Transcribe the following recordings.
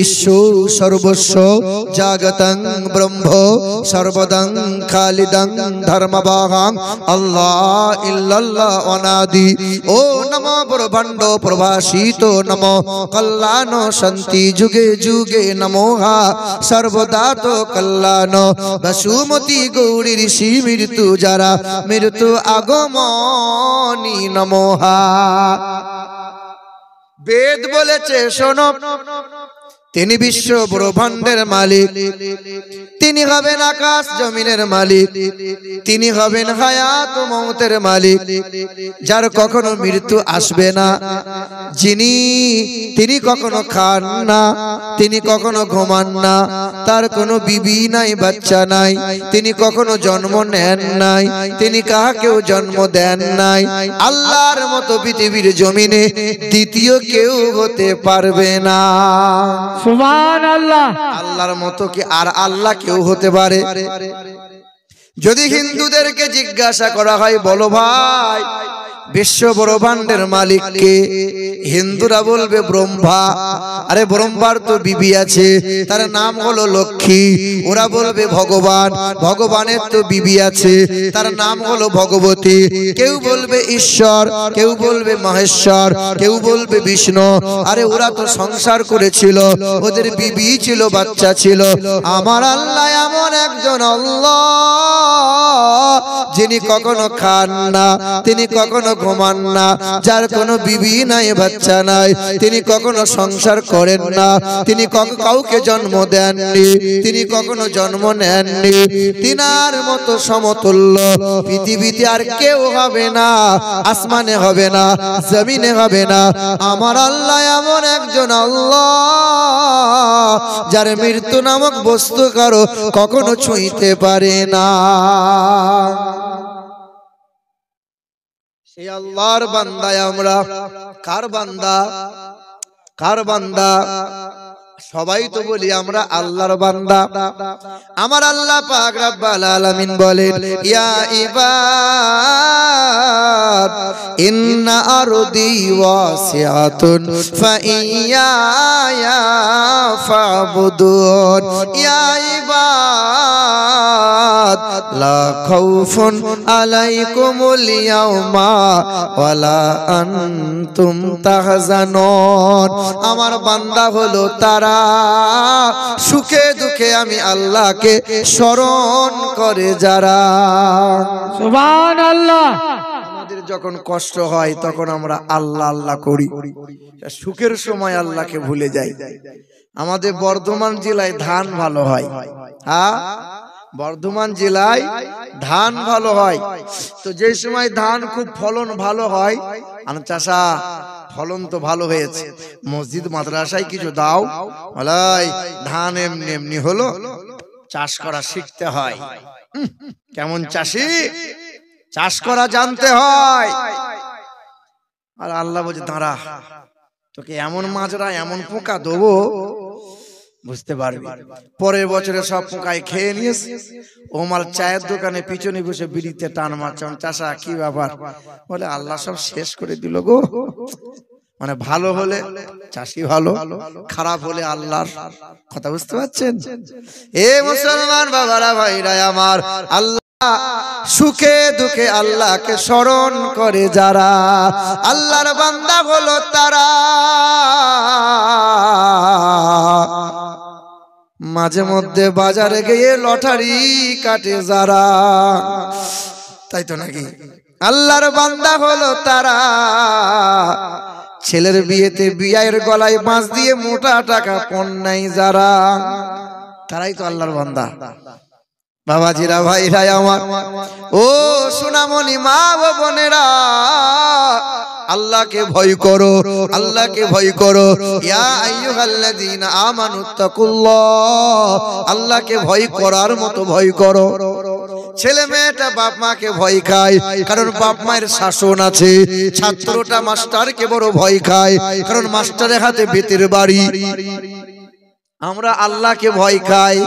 ঈশ্বর সর্বস্ব জাগতং ব্রহ্ম সর্বদং খালিদং ধর্মবাহং আল্লাহ ইল্লাল্লাহ অনাদি। ও নমো ব্রহ্মাণ্ড প্রভাসিত নমো কল্যাণ শান্তি যুগে যুগে নমো হা সর্বদা তো কল্যাণ। বসুমতী গৌরী ঋষি মৃত্যু যারা মৃত্যু আগমনী নমো হা। বেদ বলেছে শোনো, তিনি বিশ্ব ব্রহ্মাণ্ডের মালিক, তিনি হবেন আকাশ জমিনের মালিক, তিনি হবেন হায়াত ও মৌতের মালিক, যার কখনো মৃত্যু আসবে না, তিনি কখনো খান না, তিনি কখনো ঘুমান না, তার কোনো বিবি নাই বাচ্চা নাই, তিনি কখনো জন্ম নেন নাই, তিনি কাহাকেও জন্ম দেন নাই। আল্লাহর মতো পৃথিবীর জমিনে দ্বিতীয় কেউ হতে পারবে না। সুবহানাল্লাহ। আল্লাহর মতো কি আর আল্লাহ কেউ হতে পারে? যদি হিন্দুদেরকে জিজ্ঞাসা করা হয়, বলো ভাই বিশ্ব ব্রহ্মাণ্ডের মালিক কে? হিন্দুরা বলবে ব্রহ্মা। আরে ব্রহ্মার তো বিবি আছে, তার নাম হলো লক্ষ্মী। ওরা বলবে ভগবান, ভগবানের তো বিবি আছে, তার নাম হলো ভগবতী। কেউ বলবে ঈশ্বর, কেউ বলবে মহেশ্বর, কেউ বলবে বিষ্ণু। আরে ওরা তো সংসার করেছিল, ওদের বিবি ছিল, বাচ্চা ছিল। আমার আল্লাহ এমন একজন আল্লাহ, যিনি কখনো খান না, তিনি কখনো ঘুমান না, যার কোনো বিবি নাই বাচ্চা নাই, তিনি কখনো সংসার করেন না, তিনি কাউকে জন্ম দেননি, তিনি কখনো জন্ম নেননি। তিনার মতো সমতুল্য পৃথিবীতে আর কেউ হবে না, আসমানে হবে না, জমিনে হবে না। আমার আল্লাহ এমন একজন আল্লাহ, যার মৃত্যু নামক বস্তু কারো কখনো ছুঁইতে পারে না। সেই আল্লাহর বান্দায় আমরা। কার বান্দা? কার বান্দা? সবাই তো বলি আমরা আল্লাহর বান্দা। আমার আল্লাহ পাক রব্বুল আলামিন বলেন, ইয়া ইবাদ ইন্না আরদি ওয়াসিআতুন ফাইয়ায়া ফাবুদুন। ইয়া ইবাদ লা খাউফুন আলাইকুমুল ইয়াওমা ওয়ালা আনতুম তাহজানুন। আমার বান্দা হলো তারা সুখে দুঃখে আমি আল্লাহকে স্মরণ করে যারা। সুবহানাল্লাহ। আমাদের যখন কষ্ট হয় তখন আমরা আল্লাহ আল্লাহ করি, সুখের সময় আল্লাহকে ভুলে যাই। আমাদের বর্ধমান জেলায় ধান ভালো হয়। হ্যাঁ, বর্ধমান জেলায় ধান ভালো হয়। তো যে সময় ধান খুব ফলন ভালো হয়, চাষা ফলন তো ভালো হয়েছে, মসজিদ মাদ্রাসায় কিছু দাও, বলাই ধান এমনি এমনি হলো, চাষ করা শিখতে হয়। কেমন চাষি? চাষ করা জানতে হয়। আর আল্লাহ বলছে, দাঁড়া, তোকে এমন মাজরা এমন পোকা দেবো, বুঝতে পারবি। পরের বছরে সব পোকায় খেয়ে নিয়েছে। ওমার চায়ের দোকানে পিছনে বসে বিড়িতে টান মারছে। চাষা কি ব্যাপার? বলে আল্লাহ সব শেষ করে দিল গো। মানে ভালো হলে চাষি ভালো, খারাপ হলে আল্লাহর কথা। বুঝতে পারছেন? এ মুসলমান বাবারা ভাইরা আমার, আল্লাহ সুখে দুঃখে আল্লাহকে স্মরণ করে যারা, আল্লাহর বান্দা হলো তারা। মাঝে মধ্যে বাজারে গিয়ে লটারি কাটে যারা, তাই তো নাকি? আল্লাহর বান্দা হলো তারা। ছেলের বিয়েতে বিয়ের গলায় বাঁশ দিয়ে মোটা টাকা পণ নাই যারা, তারাই তো আল্লাহর বান্দা। বাবাজিরা ভাইরা আমার, ও সোনামণি মা ও বোনেরা, আল্লাহকে ভয় করো, আল্লাহকে ভয় করো। ইয়া আইয়ুহাল্লাযীনা আমানুত্তাকুল্লাহ, আল্লাহকে ভয় করার মতো ভয় করো। ছেলে মেয়েটা বাপ মাকে ভয় খায়, কারণ বাপ মায়ের শাসন আছে। ছাত্রটা মাস্টারকে বড় ভয় খায়, কারণ মাস্টারের হাতে বেতের বাড়ি। আমরা আল্লাহকে ভয় খাই।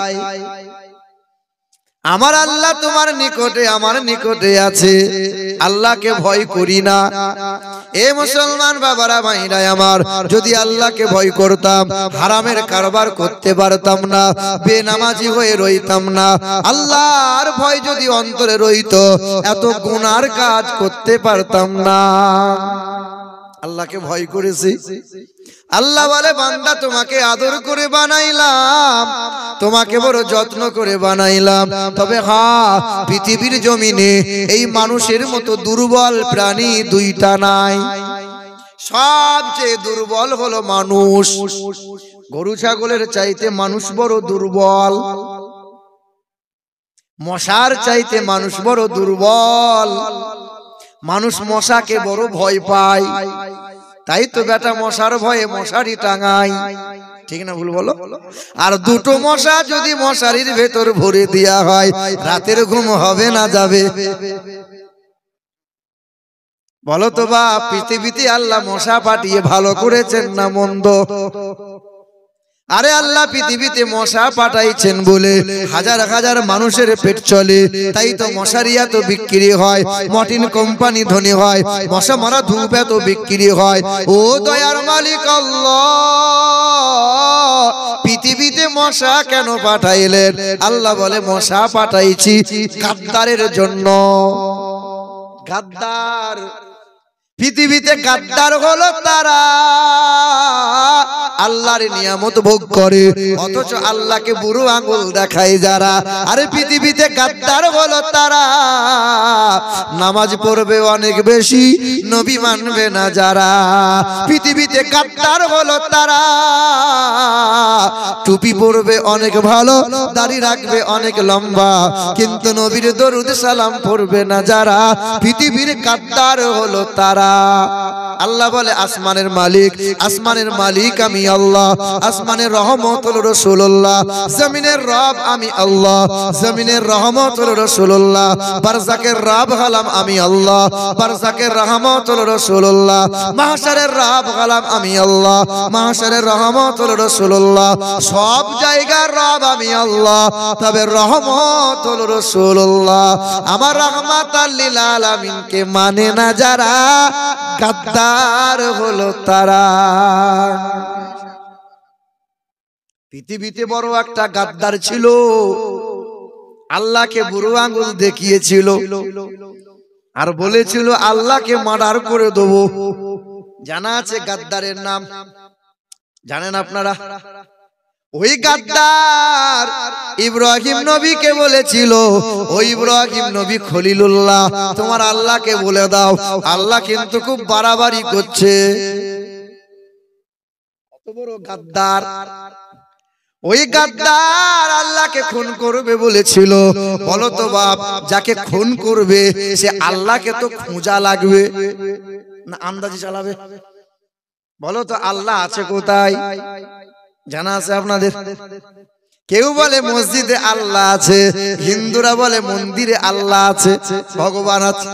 আমার আল্লাহ তোমার নিকটে, আমার নিকটে আছে, আল্লাহকে ভয় করি না। এ মুসলমান বাবারা ভাইরা আমার, যদি আল্লাহকে ভয় করতাম হারামের কারবার করতে পারতাম না, বেনামাজি হয়ে রইতাম না। আল্লাহর ভয় যদি অন্তরে রইত এত গুনার কাজ করতে পারতাম না। আল্লাহকে ভয় করেছি। আল্লাহ বলে বান্দা তোমাকে আদর করে বানাইলাম, তোমাকে বড় যত্ন করে বানাইলাম, তবে হ্যাঁ পৃথিবীর জমিনে এই মানুষের মতো দুর্বল প্রাণী দুইটা নাই। সবচেয়ে দুর্বল হলো মানুষ। গরু ছাগলের চাইতে মানুষ বড় দুর্বল, মশার চাইতে মানুষ বড় দুর্বল। মানুষ মশাকে বড় ভয় পায়, তাই তো বেটা মশার ভয়ে মশারি টাঙায়, ঠিক না ভুল বলো? আর দুটো মশা যদি মশারির ভেতর ভরে দেয়া হয় রাতের ঘুম হবে না যাবে? বলো তো বা, পৃথিবীতে আল্লাহ মশা পাঠিয়ে ভালো করেছেন না মন্দ? আরে আল্লাহ পৃথিবীতে মশা পাঠাইছেন বলে হাজার হাজার মানুষের পেট চলে, তাই তো মশারি এত বিক্রি হয়, মর্টিন কোম্পানি ধনী হয়, মশা মারা ধূপ এত বিক্রি হয়। ও দয়ার মালিক আল্লাহ, পৃথিবীতে মশা কেন পাঠাইলেন? আল্লাহ বলে মশা পাঠাইছি গাদ্দারের জন্য। গাদ্দার, পৃথিবীতে গাদ্দার হলো তারা আল্লাহর নিয়ামত ভোগ করে অথচ আল্লাহকে বুড়ো আঙুল দেখায় যারা। আরে পৃথিবীতে গাদ্দার হলো তারা নামাজ পড়বে অনেক বেশি, নবী মানবে না যারা। পৃথিবীতে গাদ্দার হলো তারা টুপি পরবে অনেক ভালো, দাড়ি রাখবে অনেক লম্বা, কিন্তু নবীর দরুদ সালাম পড়বে না যারা। পৃথিবীর গাদ্দার হলো তারা। আল্লাহ বলে আসমানের মালিক, আসমানের মালিক আমি আল্লাহ, আসমানের রহমত হলো রাসূলুল্লাহ, জমিনের রব আমি আল্লাহ, জমিনের রহমত হলো রাসূলুল্লাহ, বারজাকের রব হলাম আমি আল্লাহ, বারজাকের রহমত হলো রাসূলুল্লাহ, মাহশারের রব হলাম আমি আল্লাহ, মাহশারের রহমত হলো রাসূলুল্লাহ। সব জায়গার রব আমি আল্লাহ, তবে রহমত হলো রাসূলুল্লাহ। আমার রাহমাতাল লিল আলামিনকে মানে না যারা গাদ্দার হলো তারা। পৃথিবীতে বড় একটা গাদ্দার ছিল, আল্লাহকে বুড়ো আঙুল দেখিয়েছিল আর বলেছিল আল্লাহকে মার্ডার করে দেবো। জানা আছে গাদ্দারের নাম? জানেন আপনারা? ওই গাদ্দার ইব্রাহিম নবীকে বলেছিল, ওই ইব্রাহিম নবী খলিলুল্লাহ তোমার আল্লাহকে বলে দাও, আল্লাহ কিন্তু খুব বাড়াবাড়ি করছে। কত বড় গাদ্দার! ওই গাদ্দার আল্লাহকে খুন করবে বলেছিল। বলো তো বাপ, যাকে খুন করবে সে আল্লাহকে তো খোঁজা লাগবে না আন্দাজি চালাবে? বলো তো আল্লাহ আছে কোথায়? জানা আছে আপনাদের? কেউ বলে মসজিদে আল্লাহ আছে, হিন্দুরা বলে মন্দিরে আল্লাহ আছে, ভগবান আছে।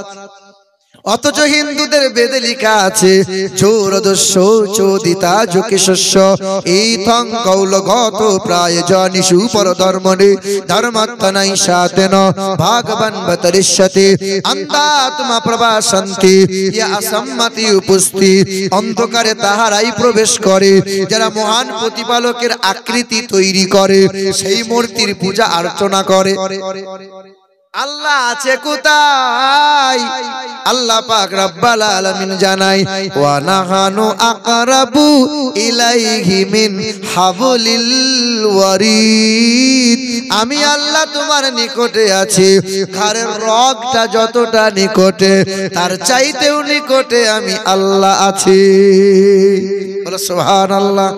অথচ হিন্দুদের বেদে লেখা আছে চৌরদস্য চোদিতা যোগে শস্য এইথং কৌলগত প্রায় জনিষু পর ধর্মনে ধর্মাত্মনাই সাতেন ভাগবান বতরিষ্যতে অন্তাত্মা প্রবাসন্তি ইয়া অসম্মতি উপস্থিত। অন্ধকারে তাহারাই প্রবেশ করে যারা মহান প্রতিপালকের আকৃতি তৈরি করে, সেই মূর্তির পূজা অর্চনা করে। আল্লাহ আছে কোথায়? আল্লাহ পাক রব্বুল আলামিন জানাই ওয়া নাহানু আকরাবু ইলাইহি মিন হাবলিল ওয়ারিদ। আমি আল্লাহ তোমার নিকটে আছি, ঘাড়ের রগটা যতটা নিকটে তার চাইতেও নিকটে আমি আল্লাহ আছি। বলো সুবহানাল্লাহ।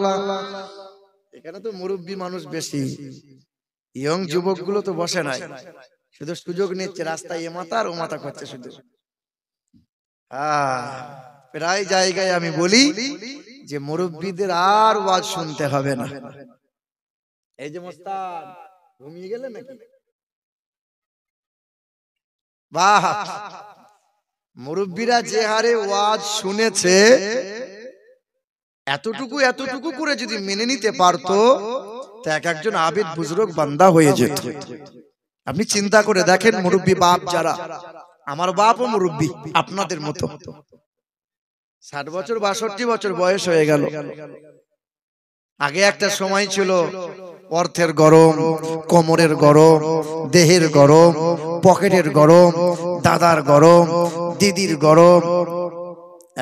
এখানে তো মুরব্বী মানুষ বেশি, ইয়ং যুবকগুলো তো বসে নাই, শুধু সুযোগ নিচ্ছে, রাস্তায় এ মাথা আর ও মাথা করছে শুধু। প্রায় জায়গায় আমি বলি যে মুরব্বীদের আর ওয়াজ শুনতে হবে না। এই যে মোস্তান ঘুমিয়ে গেলে নাকি? বাহ, মুরব্বীরা যে হারে ওয়াজ শুনেছে, এতটুকু এতটুকু করে যদি মেনে নিতে পারতো তা এক একজন আবেদ বুজুর্গ বান্দা হয়ে যেত। আপনি চিন্তা করে দেখেন, মুরব্বী বাপ যারা, আমার বাপও মুরব্বী আপনাদের মতো, 60 বছর 62 বছর বয়স হয়ে গেল। আগে একটা সময় ছিল অর্থের গরম, কোমরের গরম, দেহের গরম, পকেটের গরম, দাদার গরম, দিদির গরম।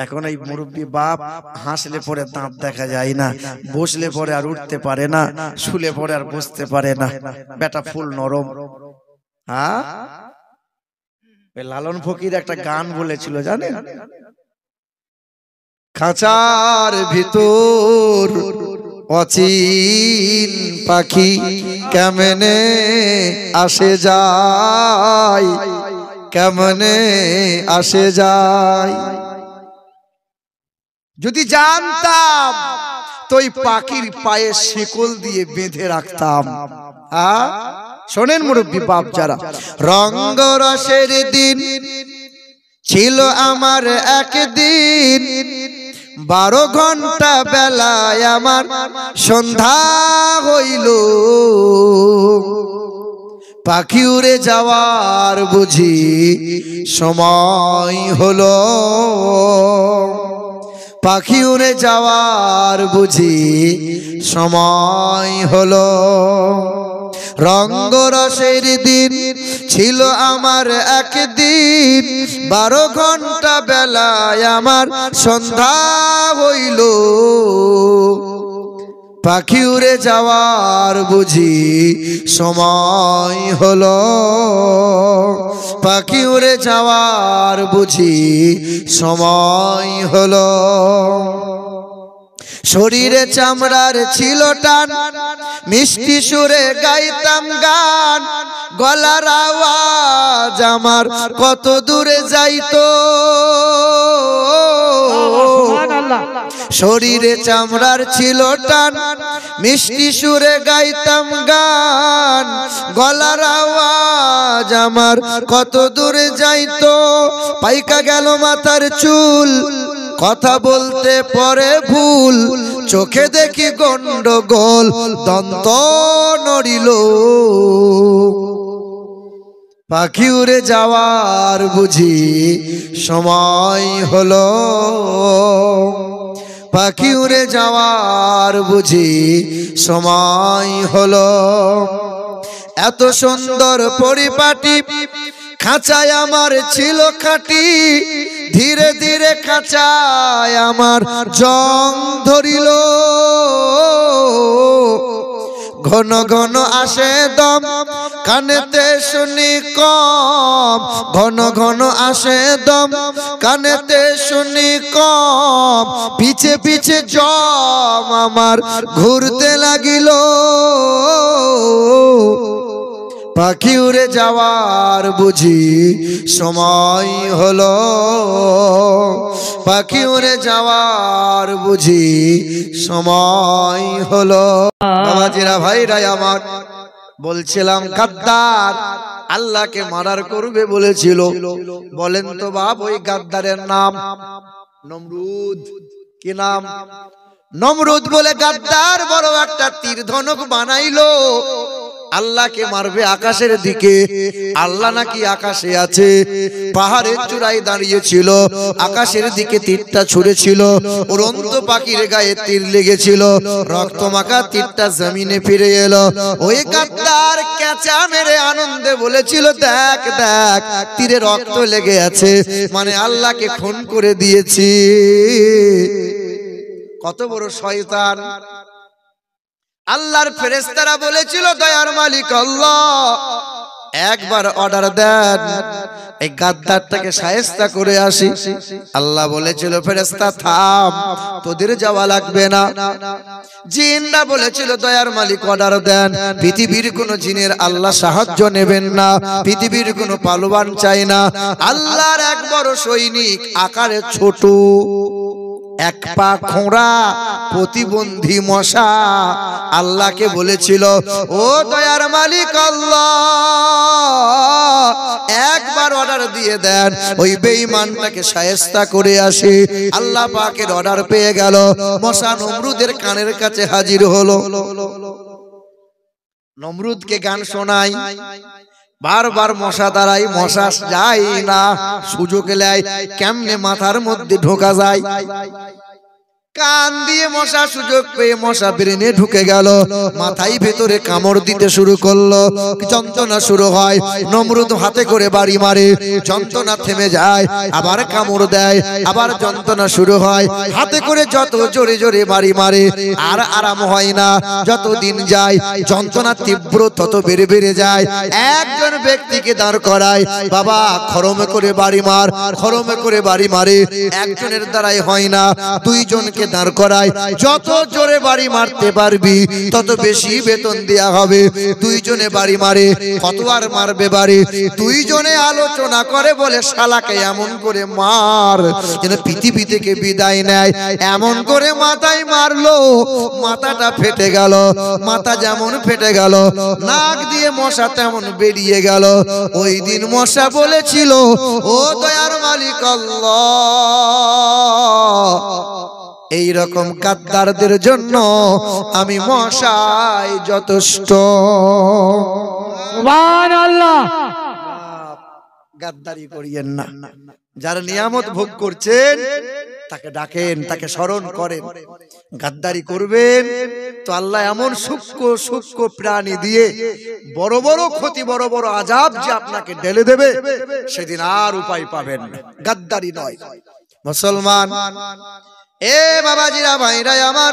এখন এই মুরব্বী বাপ হাসলে পরে দাঁত দেখা যায় না, বসলে পরে আর উঠতে পারে না, শুলে পরে আর বসতে পারে না, বেটা ফুল নরম। হ্যাঁ, লালন ফকির একটা গান বলেছিল জানেন, খাঁচার ভিতর অচিন পাখি কেমনে আসে যায়, কেমনে আসে যায়। যদি জানতাম তো ওই পাখির পায়ে শিকল দিয়ে বেঁধে রাখতাম। শোনেন মুরব্বী বাপ যারা, রঙ্গরসের দিন ছিল আমার একদিন, 12 ঘন্টা বেলায় আমার সন্ধ্যা হইল, পাখি উড়ে যাওয়ার বুঝি সময় হলো, পাখি উড়ে যাওয়ার বুঝি সময় হলো। রঙ্গরসের দিন ছিল আমার একদিন, 12 ঘন্টা বেলায় আমার সন্ধ্যা হইল, পাখি উড়ে যাওয়ার বুঝি সময় হলো, পাখি উড়ে যাওয়ার বুঝি সময় হলো। শরীরে চামড়ার ছিল টান, মিষ্টি সুরে গাইতাম গান, গলার আওয়াজ আমার কত দূরে যাইতো, শরীরে চামড়ার ছিল টান, মিষ্টি সুরে গাইতাম গান, গলার আওয়াজ আমার কত দূরে যাইতো, পাইকা গেল মাথার চুল, কথা বলতে পরে ভুল, চোখে দেখি গন্ডগোল, দন্ত নড়িল, পাখি উড়ে যাওয়ার বুঝি সময় হলো, পাখি উড়ে যাওয়ার বুঝি সময় হলো। এত সুন্দর পরিপাটি খাঁচায় আমার ছিল খাঁটি, ধীরে ধীরে খাঁচায় আমার জং ধরিল, ঘন ঘন আসে দম কানেতে শুনি কম, ঘন ঘন আসে দম কানেতে শুনি কম, পিছে পিছে জম আমার ঘুরতে লাগিল, পাখি উড়ে যাওয়ার বুঝি সময় হলো, পাখি উড়ে যাওয়ার বুঝি সময় হলো। বাবাজিরা ভাইরা আমার, বলছিলাম গাদ্দার আল্লাহকে মারার করবে বলেছিল। বলেন তো বাপ, ওই গাদ্দারের নাম নমরুদ। কি নাম? নমরুদ বলে গাদ্দার বড় একটা তীর ধনুক বানাইলো, আল্লাহকে মারবে আকাশের দিকে। আল্লাহ নাকি আকাশে আছে, পাহাড়ের চূড়ায় দাঁড়িয়েছিল, আকাশের দিকে তীরটা ছুঁড়েছিল, উড়ন্ত পাখির গায়ে তীর লেগেছিল, রক্ত মাখা তীরটা জমিনে ফিরে এলো। ওই গাদ্দার ক্যাচা মেরে আনন্দে বলেছিল, দেখ দেখ তীরে রক্ত লেগে আছে, মানে আল্লাহকে খুন করে দিয়েছি। কত বড় শয়তান! আল্লাহর ফেরেশতারা বলেছিল, দয়ার মালিক আল্লাহ একবার অর্ডার দেন, এই গাদ্দারটাকে শায়েস্তা করে আসি। আল্লাহ বলেছিল, ফেরেশতা থাম, তোদের যাওয়া লাগবে না। জিনরা বলেছিল, দয়ার মালিক অর্ডার দেন, পৃথিবীর কোন জিনের আল্লাহ সাহায্য নেবেন না, পৃথিবীর কোন পালোয়ান চাই না। আল্লাহর এক বড় সৈনিক আকারে ছোট, এক পা খোঁড়া, প্রতিবন্ধী মশা আল্লাহকে বলেছিল, ও দয়ার মালিক আল্লাহ একবার অর্ডার দিয়ে দেন, ওই বেঈমানটাকে শায়েস্তা করে আসে। আল্লাহ পাকের অর্ডার পেয়ে গেল, মশা নমরুদের কানের কাছে হাজির হলো। নমরুদকে গান শোনাই, বারবার মশা দাঁড়াই, মশা যায় না, সুযোগ এলাই কেমনে মাথার মধ্যে ঢোকা যায়। কান দিয়ে মশা সুযোগ পেয়ে মশা ব্রেনে ঢুকে গেল, মাথায় ভেতরে কামড় দিতে শুরু করলো, যন্ত্রণা শুরু হয়। নমরুদ হাতে করে বাড়ি মারে, যন্ত্রণা থেমে যায়, আবার কামড় দেয়, আবার যন্ত্রণা শুরু হয়। হাতে করে যত জোরে জোরে বাড়ি মারে আর আরাম হয় না। যত দিন যায় যন্ত্রণা তীব্র তত বেড়ে বেড়ে যায়। একজন ব্যক্তিকে দাঁড় করায়, বাবা খরমে করে বাড়ি মার, খরমে করে বাড়ি মারে। একজনের দ্বারাই হয় না, দুইজনকে দাঁড় করায়, যত জোরে বাড়ি মারতে পারবি তত বেশি বেতন দেয়া হবে। দুইজনে বাড়ি মারে, কত আর মারবে বাড়ি? দুইজনে আলোচনা করে বলে শালাকে এমন করে মার যেন পৃথিবী থেকে বিদায় নেয়। এমন করে মাথায় মারলো, মাথাটা ফেটে গেল। মাথা যেমন ফেটে গেল, নাক দিয়ে মশা তেমন বেরিয়ে গেল। ওই দিন মশা বলেছিল, ও দয়ার মালিক আল্লাহ, এই রকম গাদ্দারদের জন্য আমি মশাই যথেষ্ট। সুবহানাল্লাহ। গাদ্দারি করিয়েন না। যারা নিয়ামত ভোগ করছেন তাকে ডাকেন, তাকে স্মরণ করেন। গাদ্দারি করবেন তো আল্লাহ এমন সূক্ষ্ম সূক্ষ্ম প্রাণী দিয়ে বড় বড় ক্ষতি, বড় বড় আযাব যে আপনাকে ঢেলে দেবে, সেদিন আর উপায় পাবেন না। গাদ্দারি নয়। মুসলমান এ বাবাজিরা, ভাইরা আমার,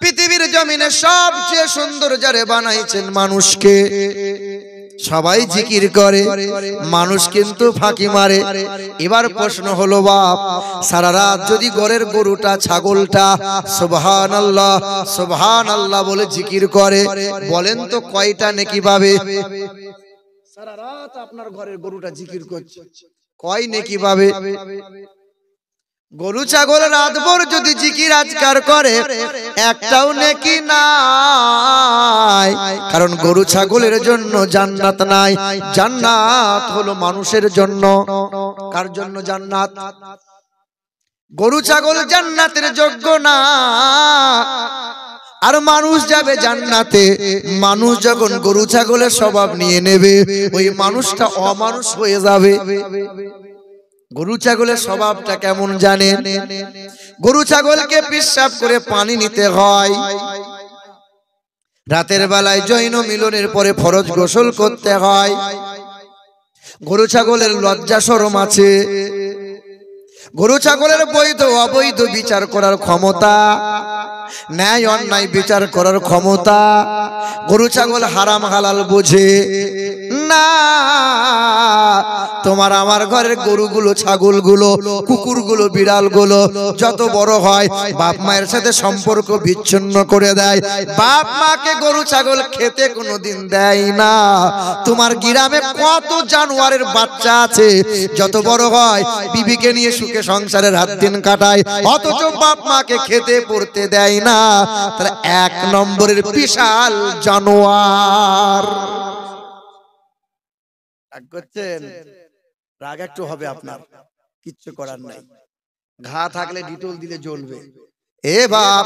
পৃথিবীর জমিনে সবচেয়ে সুন্দর যারে বানাইছেন মানুষকে, সবাই জিকির করে, মানুষ কিন্তু ফাঁকি মারে। এবার প্রশ্ন হলো, বাপ সারা রাত যদি ঘরের গরুটা ছাগলটা সুবহানাল্লাহ সুবহানাল্লাহ বলে জিকির করে, বলেন তো কয়টা নেকি পাবে? সারা রাত আপনার ঘরের গরুটা জিকির করছে, কয় নেকি পাবে? গরু ছাগল রাতভর যদি জিকির আজকার করে, একটাও নেকি নাই। কারণ গরু ছাগলের জন্য জান্নাত নাই। জান্নাত হলো মানুষের জন্য। কার জন্য জান্নাত? গরু ছাগল জান্নাতের যোগ্য না, আর মানুষ যাবে জান্নাতে। মানুষ যখন গরু ছাগলের স্বভাব নিয়ে নেবে, ওই মানুষটা অমানুষ হয়ে যাবে। গরু ছাগলের স্বভাবটা কেমন জানেন? গরু ছাগলকে পেশাব করে পানি নিতে হয়, রাতের বেলায় যৌন মিলনের পরে ফরজ গোসল করতে হয়। গরু ছাগলের লজ্জা শরম আছে। গরু ছাগলের বৈধ অবৈধ বিচার করার ক্ষমতা, ন্যায় অন্যায় বিচার করার ক্ষমতা। গরু ছাগল হারাম হালাল বোঝে না। তোমার আমার ঘরের গরুগুলো, ছাগলগুলো, কুকুরগুলো, বিড়ালগুলো যত বড় হয়, বাপ মায়ের সাথে সম্পর্ক বিচ্ছিন্ন করে দেয়। বাপ মাকে গরু ছাগল খেতে কোনোদিন দেয় না। তোমার গ্রামে কত জানোয়ারের বাচ্চা আছে, যত বড় হয় বিবিকে নিয়ে সুখে সংসারে রাত দিন কাটায়, অথচ বাপ মাকে খেতে পড়তে দেয় না। তারা এক নম্বরের বিশাল জানোয়ার। রাগ করছেন? রাগ একটু হবে আপনার, কিচ্ছু করার নাই। ঘা থাকলে ডিটল দিলে জ্বলবে। এ বাপ,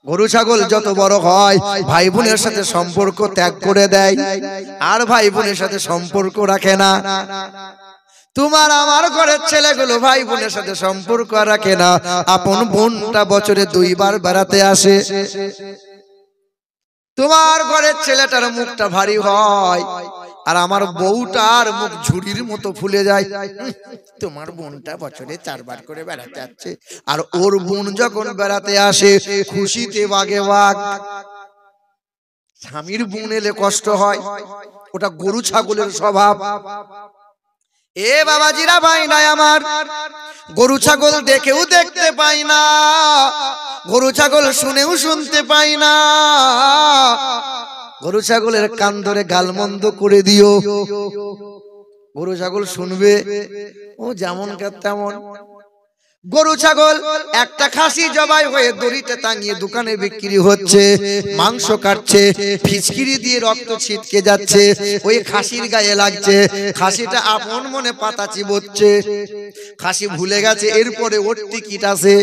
গরু ছাগল যত বড় হয়, ভাই বোনের সাথে সম্পর্ক ত্যাগ করে দেয়, আর ভাই বোনের সাথে সম্পর্ক রাখে না। তোমার আমার ঘরের ছেলেগুলো ভাই বোনের সাথে সম্পর্ক রাখে না। আপন বোনটা বছরে 2 বার বেড়াতে আসে। তোমার ঘরের ছেলেটার মুখটা ভারী হয়, আর আমার বউটার মুখ ঝুড়ির মতো ফুলে যায়। তোমার বোনটা বছরে 4 বার করে বেড়াতে আসছে, আর ওর বোন যখন বেড়াতে আসে খুশিতে বাগে বাগ। স্বামীর বোন এলে কষ্ট হয়, ওটা গরু ছাগলের স্বভাব। এ বাবাজিরা, ভাই নাই আমার, গরু ছাগল দেখেও দেখতে পাই না, গরু ছাগল শুনেও শুনতে পাই না। গরু ছাগলের কান ধরে গালমন্দ করে দিও, গরু ছাগল শুনবে, ও যেমন তেমন। গরু ছাগল একটা খাসি জবাই হয়ে দড়িতে টাঙিয়ে দোকানে বিক্রি হচ্ছে, মাংস কাটছে, ফিচকিরি দিয়ে রক্ত ছিটকে যাচ্ছে, ওই খাসির গায়ে লাগছে। খাসিটা আপন মনে পাতা চিবোচ্ছে। খাসি ভুলে গেছে এরপরে ওর টিকিট আছে।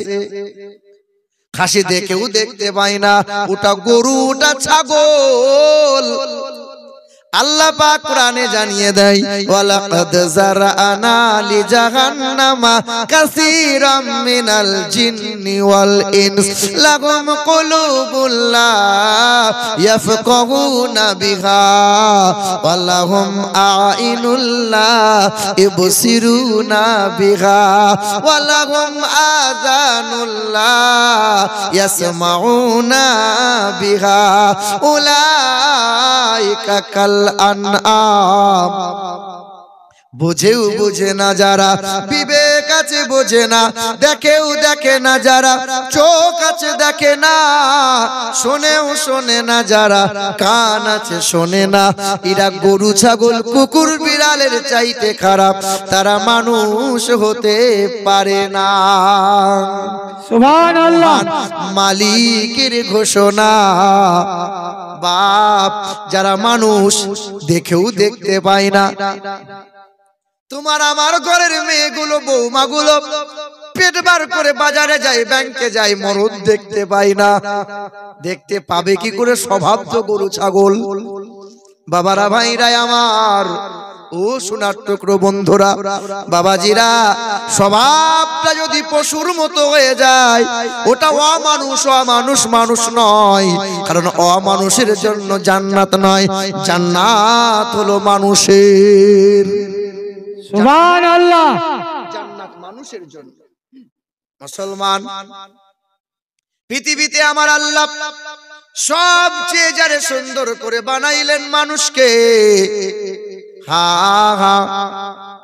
খাসি দেখেও দেখতে পাই না, ওটা গরু, ওটা ছাগল। আল্লাহ পাক কোরআনে জানিয়ে দেয় ওয়ালাকাদ জারানা লি জাহান্নামা কাসীরাম মিনাল জিন্নি ওয়াল ইনস লাহুম কুলুবুল লা ইয়াফকাহুনা বিহা ওয়া লাহুম আ'ইনুল লা ইবসিরুনা বিহা ওয়া লাহুম আযানুল লা ইয়াসমাউনা বিহা উলাইকা কাল আনআম। বুঝেও বুঝে না যারা, বিবেক আছে বোঝে না, দেখেও দেখে না যারা, চোখ আছে দেখে না, শোনেও শোনে না যারা, কান আছে শোনে না, এরা গরু ছাগল কুকুর বিড়ালের চাইতে খারাপ, তারা মানুষ হতে পারে না। সুবহানাল্লাহ। মালিকের ঘোষণা। বাপ, যারা মানুষ দেখেও দেখতে পায় না, তোমার আমার ঘরের মেয়েগুলো বৌমাগুলো পেট বার করে বাজারে যায়, ব্যাংকে যায়, মরদ দেখতে পাই না, দেখতে পাবে কি করে? স্বভাব তো গরু ছাগল। বাবারা ভাইরা আমার, ও সোনার টুকরো বন্ধুরা, বাবাজিরা, স্বভাবটা যদি পশুর মতো হয়ে যায়, ওটা অমানুষ, অমানুষ মানুষ নয়। কারণ অমানুষের জন্য জান্নাত নয়, জান্নাত হলো মানুষের। সুবহানাল্লাহ। জান্নাত মানুষের জন্য। মুসলমান, পৃথিবীতে আমার আল্লাহ সবচেয়ে যারে সুন্দর করে বানাইলেন মানুষকে।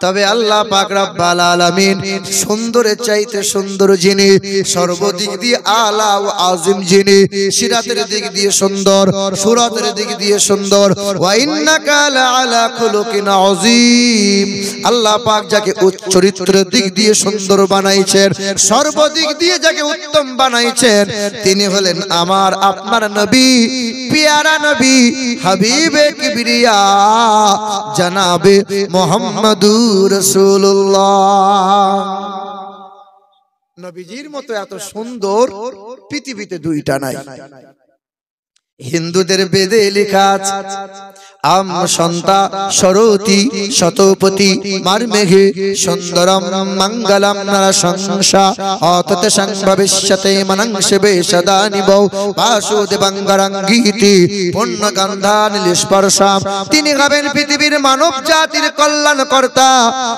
তবে আল্লাহ পাক রব্বুল আলামিন সুন্দরের চাইতে সুন্দর যিনি, সর্বদিক দিয়ে আলা ও আজিম যিনি, সিরাতের দিক দিয়ে সুন্দর, সুরাতের দিক দিয়ে সুন্দর, ওয়া ইন্নাকা লাআলা খুলুকিন আযীম। আল্লাহ পাক যাকে চরিত্রের দিক দিয়ে সুন্দর বানাইছেন, সর্বদিক দিয়ে যাকে উত্তম বানাইছেন, তিনি হলেন আমার আপনার নবী, পিয়ারা নবী, হাবিবে কিবরিয়া জনাবে মুহাম্মদুর রাসূলুল্লাহ। নবীজির মতো এত সুন্দর পৃথিবীতে দুইটা নাই। হিন্দুদের বেদে লেখা আছে, আম সন্তা সরতি শতপতি মারমেঘে সুন্দরম মঙ্গলম নরসংসা অততে সংভবিষ্যতে মনংশবে সদা নিবৌ বাসুদেবঙ্গরঙ্গীতি পুণ্যগন্ধানিল স্পর্শাম। তিনি হবেন পৃথিবীর মানব জাতির কল্যাণকর্তা,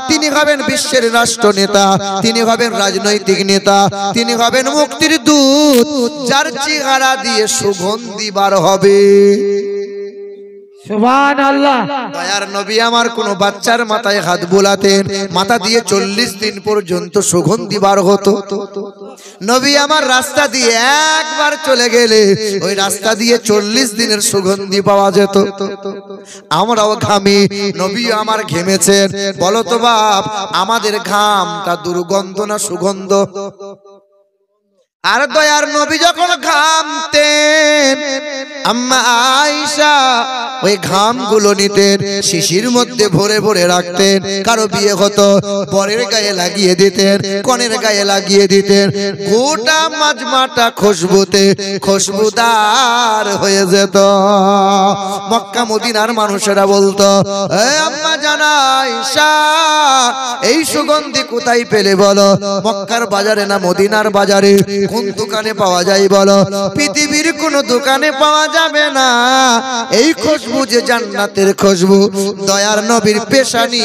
তিনি হবেন বিশ্বের রাষ্ট্রনেতা, তিনি হবেন রাজনৈতিক নেতা, তিনি হবেন মুক্তির দূত, যার চেহারা দিয়ে সুগন্ধি বার হবে। সুবহানাল্লাহ। দয়ার নবী আমার কোন বাচ্চার মাথায় হাত বোলাতেন, মাথা দিয়ে 40 দিন পর্যন্ত সুগন্ধি বার হতো। নবী আমার রাস্তা দিয়ে একবার চলে গেলে ওই রাস্তা দিয়ে 40 দিনের সুগন্ধি পাওয়া যেত। আমরাও ঘামি, নবী আমার ঘেমেছেন। বলো তো বাপ, আমাদের ঘামটা দুর্গন্ধ না সুগন্ধ? আর দয়ার নবী যখন ঘামতেন, আম্মা আয়েশা ওই ঘামগুলো নিতেন, শিশির মধ্যে ভরে ভরে রাখতেন। কারো বিয়ে হতো, বরের গায়ে লাগিয়ে দিতেন, কনের গায়ে লাগিয়ে দিতেন, গোটা মাজমাটা খুশবুতে খুশবুদার হয়ে যেত। মক্কা মদিনার মানুষেরা বলতো, আম্মা জান আয়েশা, এই সুগন্ধি কোথায় পেলে বলো? মক্কার বাজারে না মদিনার বাজারে? কোন দোকানে পাওয়া যায় বলো? পৃথিবীর কোন দোকানে পাওয়া যাবে না। এই খুশবু যে জান্নাতের খুশবু, দয়ার নবীর পেশানি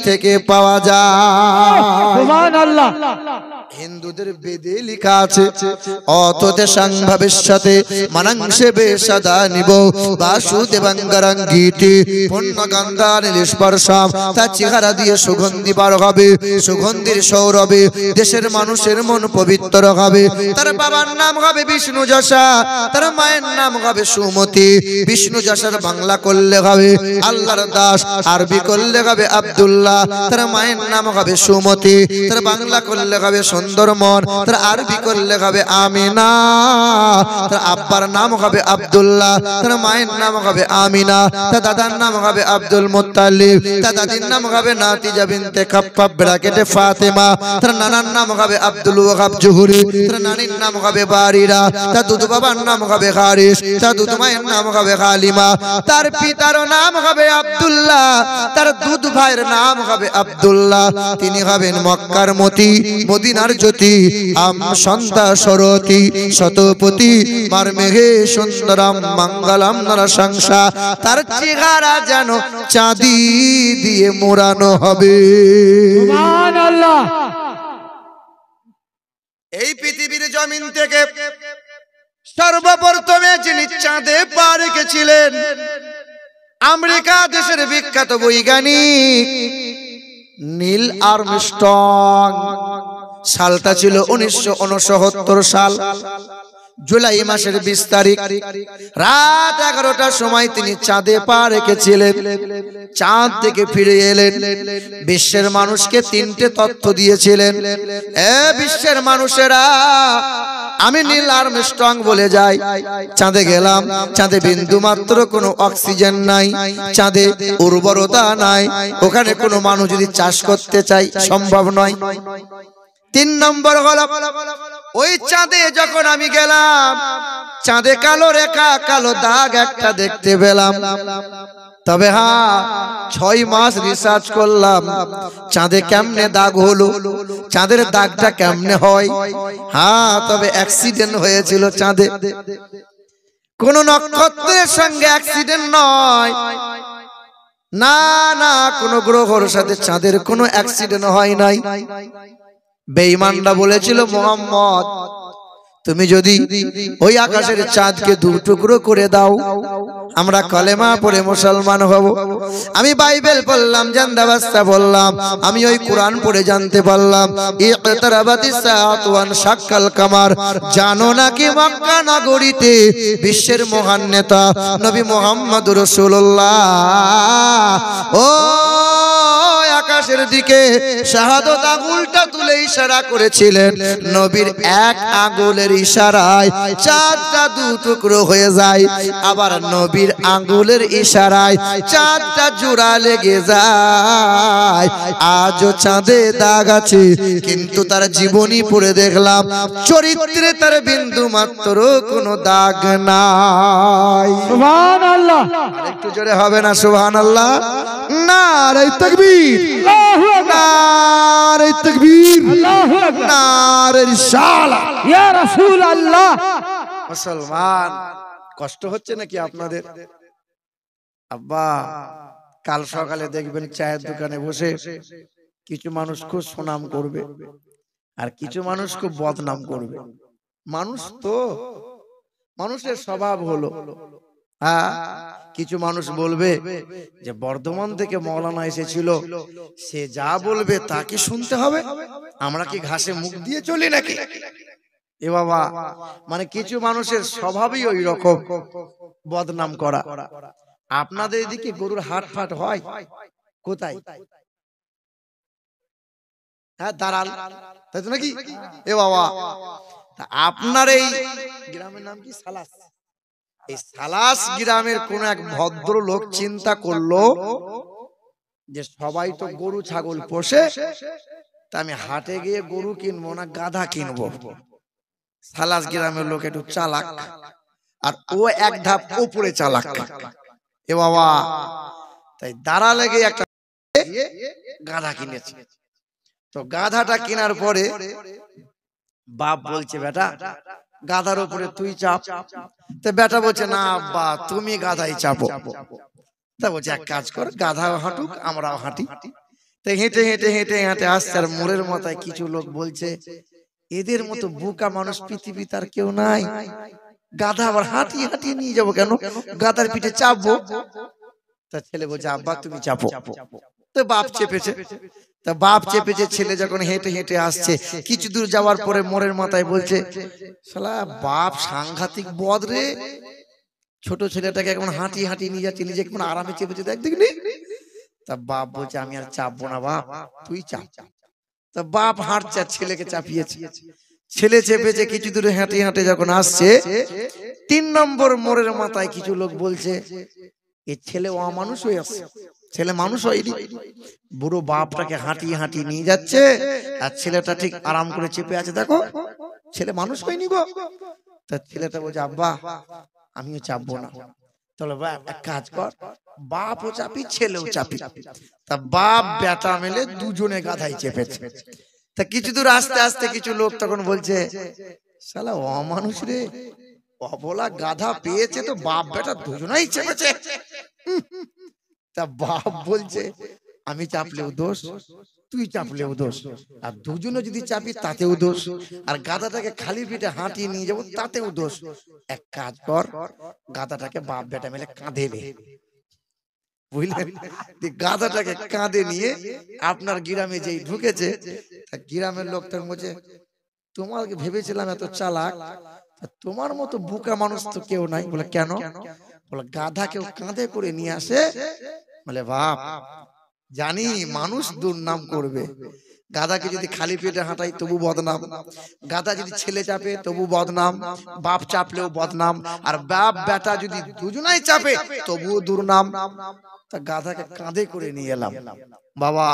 থেকে পাওয়া যায়। সুবহানাল্লাহ। হিন্দুদের বেদে লেখা আছে, অততে সংভবিষ্যতে মনংশবে সদা নিবৌ বাসুদেবঙ্গরঙ্গীতি পুণ্যগন্ধানিল স্পর্শাম। তার চেহারা দিয়ে সুগন্ধি বার হবে, সুগন্ধির সৌরভে দেশের মানুষের মন পবিত্র হবে। তার বাবার নাম হবে বিষ্ণু যশা, তার মায়ের নাম হবে সুমতি। বিষ্ণু যশার বাংলা করলে হবে আল্লাহর দাস, আরবি করলে হবে আব্দুল্লাহ। তার মায়ের নাম হবে সুমতি, তার বাংলা করলে হবে সুন্দর মন, তার আরবি করলে হবে আমিনা, তার আব্বার নাম হবে আব্দুল্লাহ, তার মায়ের নাম হবে আমিনা, তার দাদার নাম হবে আব্দুল মুত্তালিব, তার দাদির নাম হবে নাতিজা বিনতে খাপ্পাব ব্র্যাকেটে ফাতেমা, তার নানার নাম হবে আব্দুল ওয়াহাব জুহুরি, তার নানির নাম হবে বারিরা, তার দুধ বাবার নাম হবে হারিস, তার দুধ মায়ের নাম হবে হালিমা, তার পিতার নাম হবে আব্দুল্লাহ, তার দুধ ভাইয়ের নাম হবে আব্দুল্লাহ। তিনি হবেন মক্কার মতি, মদিনার জ্যোতি, আম সন্ধ্যা সরতি শতপতি মার মেঘে সুন্দরম মঙ্গলম নরসংসা, তার চেহারা যেন চাঁদি দিয়ে মোড়ানো হবে। সুবহানাল্লাহ। এই পৃথিবীর জমিন থেকে সর্বপ্রথমে যিনি চাঁদে পা রেখেছিলেন আমেরিকা দেশের বিখ্যাত বৈজ্ঞানিক নীল আর্মস্ট্রং। সালটা ছিল 1969 সাল, জুলাই মাসের 20 তারিখ রাত 11টার সময় তিনি চাঁদে পা রেখেছিলেন। চাঁদ থেকে ফিরে এলেন, বিশ্বের মানুষকে 3টে তথ্য দিয়েছিলেন। বিশ্বের মানুষেরা, আমি নীল আর্মস্ট্রং বলে যাই, চাঁদে গেলাম, চাঁদে বিন্দু মাত্র কোনো অক্সিজেন নাই, চাঁদে উর্বরতা নাই, ওখানে কোনো মানুষ যদি চাষ করতে চাই সম্ভব নয়। 3 নম্বর হলো, ওই চাঁদে যখন আমি গেলাম, চাঁদে কালো রেখা, কালো দাগ একটা দেখতে পেলাম। তবে হ্যাঁ, 6 মাস রিসার্চ করলাম চাঁদে কেমনে দাগ হলো, চাঁদের দাগটা কেমনে হয়। হ্যাঁ, তবে অ্যাক্সিডেন্ট হয়েছিল চাঁদে, কোন নক্ষত্রের সঙ্গে অ্যাক্সিডেন্ট নয়, না না, কোন গ্রহর সাথে চাঁদের কোনো অ্যাক্সিডেন্ট হয় নাই। বেঈমানরা বলেছিল, মোহাম্মদ তুমি যদি ওই আকাশের চাঁদকে 2 টুকরো করে দাও, আমরা কলেমা পড়ে মুসলমান হব। আমি বাইবেল পড়লাম, জান্দাবাস্তা বললাম, আমি ওই কোরআন পড়ে জানতে পারলাম ইকতারাবাতিস সাআতু ওয়ান শাক্কাল কামার। জানো নাকি মক্কা নগরীতে বিশ্বের মহান নেতা নবী মুহাম্মদুর রাসূলুল্লাহ ও আকাশের দিকে শাহাদত আঙ্গুলটা তুলে ইশারা করেছিলেন। নবীর এক আঙ্গুলের ইশারায় চাঁদটা 2 টুকরো হয়ে যায়, আবার নবীর আঙ্গুলের ইশারায় চাঁদটা জোড়া লেগে যায়। আজও চাঁদে দাগ আছে, কিন্তু তার জীবনী পড়ে দেখলাম চরিত্রে তার বিন্দু মাত্র কোনো দাগ নাই। সুবহানাল্লাহ। একটু জোরে হবে না সুবহানাল্লাহ? নারে তাকবীর, আল্লাহু আকবার, নারে তাকবীর, আল্লাহু আকবার, নারে রিসালাত, ইয়া রাসূলুল্লাহ। মুসলমান, কষ্ট হচ্ছে নাকি আপনাদের? আব্বা, কাল সকালে দেখবেন চায়ের দোকানে বসে কিছু মানুষ খুব সুনাম করবে আর কিছু মানুষ খুব বদনাম করবে। মানুষ তো, মানুষের স্বভাব হলো। হ্যাঁ, কিছু মানুষ বলবে যে বর্ধমান থেকে মৌলানা এসেছিল, সে যা বলবে তাকে শুনতে হবে, আমরা কি ঘাসে মুখ দিয়ে চলি নাকি? এ বাবা, মানে কিছু মানুষের স্বভাবই ওই রকম, বদনাম করা। আপনাদের এদিকে গরুর হাট ফাট হয় কোথায়? হ্যাঁ, দাঁড়াল, তাই তো নাকি? এ বাবা, আপনার এই গ্রামের নাম কি? সালাস। এই সালাস গ্রামের কোন এক ভদ্র লোক চিন্তা করলো যে সবাই তো গরু ছাগল পোষে, তা আমি হাটে গিয়ে গরু কিনবো না, গাধা কিনবো। সালাস গ্রামের লোক একটু চালাক, আর ও এক ধাপ উপরে চালাক। এ বাবা, তাই দাঁড়া লেগে একটা গাধা কিনেছে। তো গাধাটা কেনার পরে বাপ বলছে, বেটা গাধার উপরে তুই চাপ। তো বেটা বলছে, না আব্বা, তুমি গাধাই চাপো। তা বলছে, এক কাজ কর, গাধাও হাঁটুক আমরাও হাঁটি। তো হেঁটে হেঁটে হেঁটে হেঁটে আসছে, আর মোড়ের মাথায় কিছু লোক বলছে, এদের মতো বোকা মানুষ পৃথিবী তার কেউ নাই, গাধা আবার হাঁটিয়ে হাঁটিয়ে নিয়ে যাবো কেন, গাধার পিঠে চাপবো। তা ছেলে বলছে, আব্বা তুমি চাপো। তো বাপ চেপেছে, তা বাপ চেপেছে, ছেলে যখন হেঁটে হেঁটে আসছে, কিছু দূর যাওয়ার পরে মোড়ের মাথায় বলছে, শালা বাপ সাংঘাতিক বদ রে, ছোট ছেলেটাকে এখন হাঁটিয়ে হাঁটিয়ে নিয়ে যাচ্ছে, নিজে কেমন আরামে চেপেছে, দেখ দেখনি। তা বাপ বলছে, আমি আর চাপবো না বাপ, তুই চাপ। তা বাপ হাঁটছে আর ছেলেকে চাপিয়েছে, ছেলে চেপেছে, কিছু দূরে হেঁটে হেঁটে যখন আসছে 3 নম্বর মোড়ের মাথায় কিছু লোক বলছে এই ছেলে অমানুষ হয়ে আসছে, ছেলে মানুষ হয়নি। বুড়ো বাপটাকে হাঁটিয়ে হাঁটিয়ে নিয়ে যাচ্ছে আর ছেলেটা ঠিক আরাম করে চেপে আছে, দেখো ছেলে মানুষ হয়নি গো। তা ছেলেটা বলছে আব্বা আমিও চাপবো না। তাহলে এক কাজ কর, বাপও চাপি ছেলেও চাপি। তা বাপ বেটা মিলে দুজনে গাধাই চেপেছে। তা কিছু দূর আস্তে আস্তে কিছু লোক তখন বলছে শালা অমানুষ রে, অবলা গাধা পেয়েছে তো বাপ বেটা দুজনেই চেপেছে। তা বাপ বলছে আমি চাপলেও দোষ, তুই চাপলেও দোষ, আর দুজনে যদি চাপি তাতেও দোষ, আর গাধাটাকে খালি পিঠে হাঁটিয়ে নিয়ে যাবো তাতেও দোষ। এক কাজ কর, গাধাটাকে বাপ বেটা মিলে কাঁধে নে, বুঝলেন? গাধাটাকে কাঁধে নিয়ে আপনার গ্রামে যেই ঢুকেছে, গ্রামের লোকটার মধ্যে তোমাকে ভেবেছিলাম এত চালাক, তোমার মতো বোকা মানুষ তো কেউ নাই। বলে কেন? বলে গাধা কেউ কাঁধে করে নিয়ে আসে, বলে বাপ জানি মানুষ দুর্নাম করবে, গাধাকে যদি খালি পেটে হাঁটাই তবু বদনাম, গাধা যদি ছেলে চাপে তবু বদনাম, বাপ চাপলেও বদনাম, আর বাপ বেটা যদি দুজনাই চাপে তবুও দুর্নাম। তা গাধাকে কাঁধে করে নিয়ে এলাম। বাবা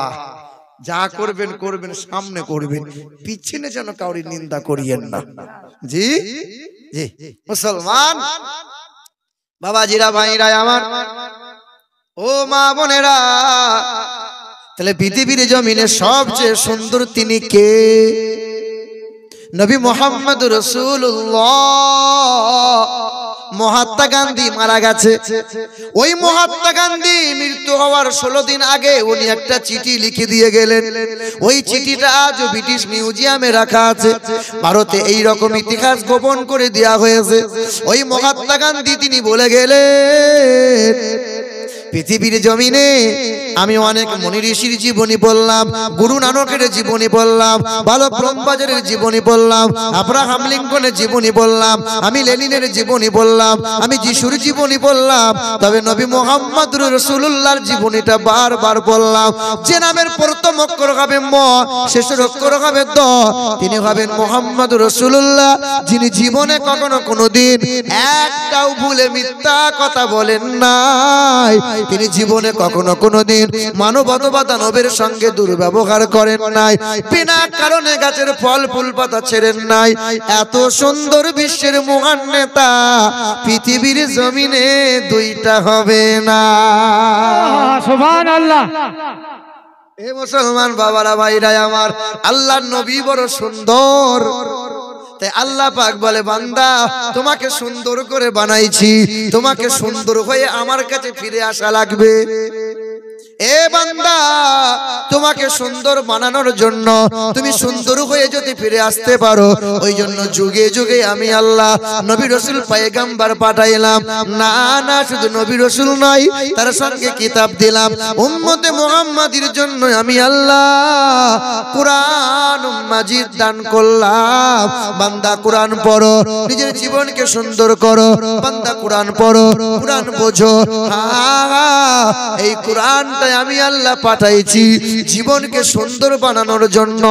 যা করবেন করবেন সামনে করবেন, পিছনে যেন কাউরি নিন্দা করিয়েন না। জি জি মুসলমান বাবাজিরা ভাইরা আমার, ও মা বোনেরা, তাহলে পৃথিবীর জমিনে সবচেয়ে সুন্দর তিনি কে? নবী মোহাম্মদ রাসূলুল্লাহ। মহাত্মা গান্ধী মারা গেছে, ওই মহাত্মা গান্ধী মৃত্যু হওয়ার 16 দিন আগে উনি একটা চিঠি লিখে দিয়ে গেলেন। ওই চিঠিটা আজও ব্রিটিশ মিউজিয়ামে রাখা আছে। ভারতে এই রকম ইতিহাস গোপন করে দেয়া হয়েছে। ওই মহাত্মা গান্ধী তিনি বলে গেলেন পৃথিবীর জমিনে আমি অনেক মুনি ঋষির জীবনী পড়লাম, গুরু নানকের জীবনী পড়লাম, বালক ব্রহ্মবাজারের জীবনী পড়লাম, আব্রাহাম লিঙ্কনের জীবনী পড়লাম, আমি লেনিনের জীবনী পড়লাম, আমি যিশুর জীবনী পড়লাম, তবে নবী মুহাম্মদ রাসূলুল্লাহর জীবনীটা বারবার পড়লাম। যে নামের প্রথম অক্ষর হবে ম, শেষের অক্ষর হবে দ, তিনি হবেন মুহাম্মদ রাসূলুল্লাহ, যিনি জীবনে কখনো কোনোদিন একটাও ভুলে মিথ্যা কথা বলেন নাই। তিনি জীবনে কখনো কোনোদিন মানবতা দানবের সঙ্গে দুর্ব্যবহার করেন নাই, বিনা কারণে গাছের ফল ফুল পাতা ছেড়েন নাই। এত সুন্দর বিশ্বের মহান নেতা পৃথিবীর জমিনে দুইটা হবে না। সুবহানাল্লাহ। এ মুসলমান বাবারা ভাইরা আমার, আল্লাহর নবী বড় সুন্দর। তাই আল্লাহ পাক বলে বান্দা তোমাকে সুন্দর করে বানাইছি, তোমাকে সুন্দর হয়ে আমার কাছে ফিরে আসা লাগবে। এ বান্দা তোমাকে সুন্দর বানানোর জন্য তুমি সুন্দর হয়ে যদি ফিরে আসতে পারো, ওই জন্য যুগে যুগে আমি আল্লাহ নবী রাসূল পয়গম্বর পাঠাইলাম। না না শুধু নবী রাসূল নয়, তার সঙ্গে কিতাব দিলাম। উম্মতে মুহাম্মাদির জন্য আমি আল্লাহ কুরআন মাজিদ দান করলাম। বান্দা কোরআন পড়ো, নিজের জীবনকে সুন্দর করো। বান্দা কোরআন পড়ো, কোরআন বোঝো। এই কোরআনটা আমি আল্লাহ পাঠাইছি জীবনকে সুন্দর বানানোর জন্য।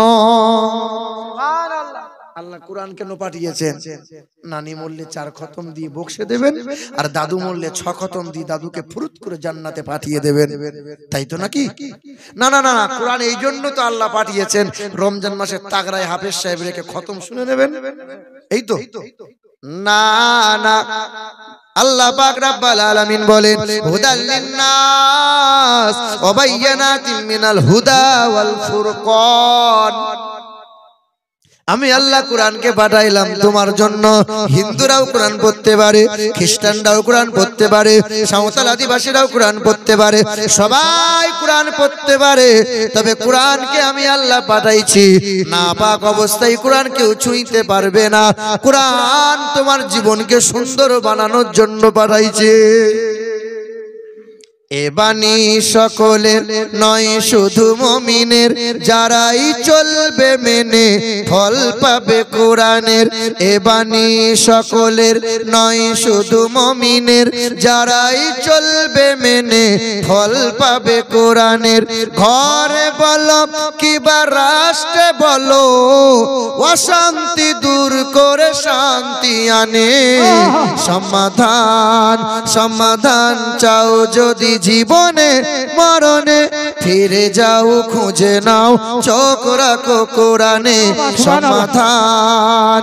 আল্লাহ কোরআন কেন পাঠিয়েছেন? নানি মরলে 4 খতম দিয়ে বক্সে দেবেন, আর দাদু মরলে 6 খতম দিয়ে দাদুকে ফুরুত করে জান্নাতে পাঠিয়ে দেবেন, তাই তো নাকি? না না না, কোরআন এই জন্য তো আল্লাহ পাঠিয়েছেন রমজান মাসে তাগরায় হাফেজ সাহেব রেখে খতম শুনে নেবেন, এই তো না না। আল্লাহ পাক রব্বুল আলামিন বলেন হুদাল লিন্নাস ওয়া বায়্যানাতিন মিনাল হুদা ওয়াল ফুরকান। আমি আল্লাহ কোরআনকে পাঠাইলাম তোমার জন্য। হিন্দুরাও কোরআন পড়তে পারে, খ্রিস্টানরাও কোরআন পড়তে পারে, সাঁওতাল আদিবাসীরাও কোরআন পড়তে পারে, সবাই কোরআন পড়তে পারে। তবে কোরআনকে আমি আল্লাহ পাঠাইছি নাপাক অবস্থায় কোরআন কেউ ছুঁইতে পারবে না। কোরআন তোমার জীবনকে সুন্দর বানানোর জন্য পাঠাইছে। এ বাণী সকলের নয় শুধু মুমিনের, যারাই চলবে মেনে ফল পাবে কোরআনের। এ বাণী সকলের নয় শুধু মুমিনের, যারাই চলবে মেনে ফল পাবে কোরআনের। ঘরে বলো কিবা রাষ্ট্রে বলো, অশান্তি দূর করে শান্তি আনে। সমাধান সমাধান চাও যদি জীবনে মরণে, ফিরে যাও খুঁজে নাও চোখ রাখো কোরআনে। সমাধান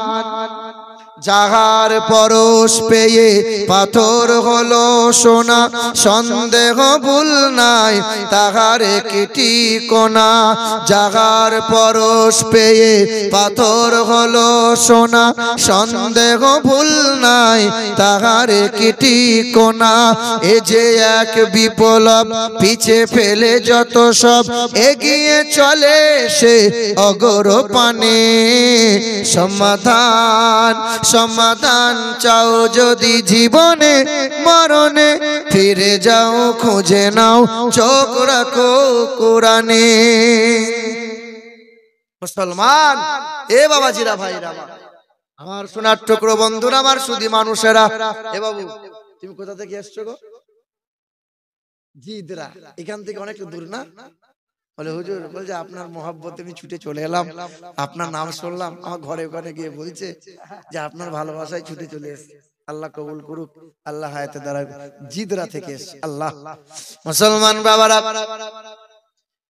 যাহার পরশ পেয়ে পাথর হলো সোনা, সন্দেহ ভুল নাই তাহার একটি কোনা। যাহার পরশ পেয়ে পাথর হলো সোনা, সন্দেহ ভুল নাই তাহার একটি কোনা। এ যে এক বিপ্লব পিছে ফেলে যত সব এগিয়ে চলে সে অগর পানে। সমাধান সমাধান চাও যদি জীবনে মরণে, ফিরে যাও খুঁজে নাও চোখ রাখো কোরআনে। মুসলমান এ বাবাজিরা ভাইরা আমার সোনার টুকরো বন্ধুরা, আমার সুধী মানুষেরা, এ বাবু তুমি কোথা থেকে এসছো গো? জিদরা, এখান থেকে অনেক দূর না? বলে হুজুর, বলছে আপনার মহব্বতে আমি ছুটে চলে এলাম, আপনার নাম শুনলাম, আমার ঘরে ঘরে গিয়ে বলছে যে আপনার ভালোবাসায় ছুটে চলে এসেছে। আল্লাহ কবুল করুক, আল্লাহ হায়াতে দাঁড়াক। জিদরা থেকে এসেছে। আল্লাহ মুসলমান বাবারা,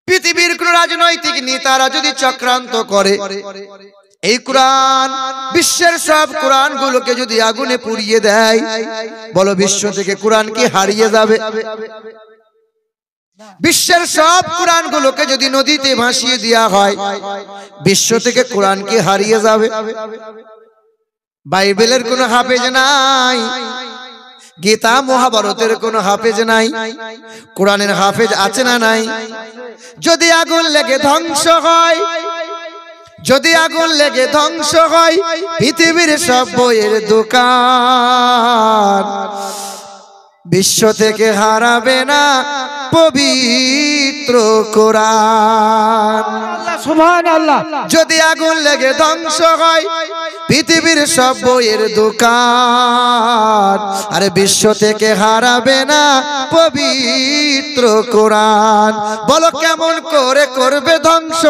পৃথিবীর কোন রাজনৈতিক নেতারা যদি চক্রান্ত করে, এই কোরআন বিশ্বের সব কোরআন গুলোকে যদি আগুনে পুড়িয়ে দেয়, বলো বিশ্ব থেকে কোরআন কি হারিয়ে যাবে? বিশ্বের সব কোরআন গুলোকে যদি নদীতে ভাসিয়ে দেওয়া হয়, বিশ্ব থেকে কোরআন কি হারিয়ে যাবে? বাইবেলের কোনো হাফেজ নাই, গীতা মহাভারতের কোনো হাফেজ নাই, কোরআনের হাফেজ আছে না নাই? যদি আগুন লেগে ধ্বংস হয়, যদি আগুন লেগে ধ্বংস হয় পৃথিবীর সব বইয়ের দোকান, বিশ্ব থেকে হারাবে না পবিত্র কোরআন। সুবহানাল্লাহ। যদি আগুন লেগে ধ্বংস হয় পৃথিবীর সব বইয়ের দোকান, আরে বিশ্ব থেকে হারাবে না পবিত্র কোরআন। বলো কেমন করে করবে ধ্বংস,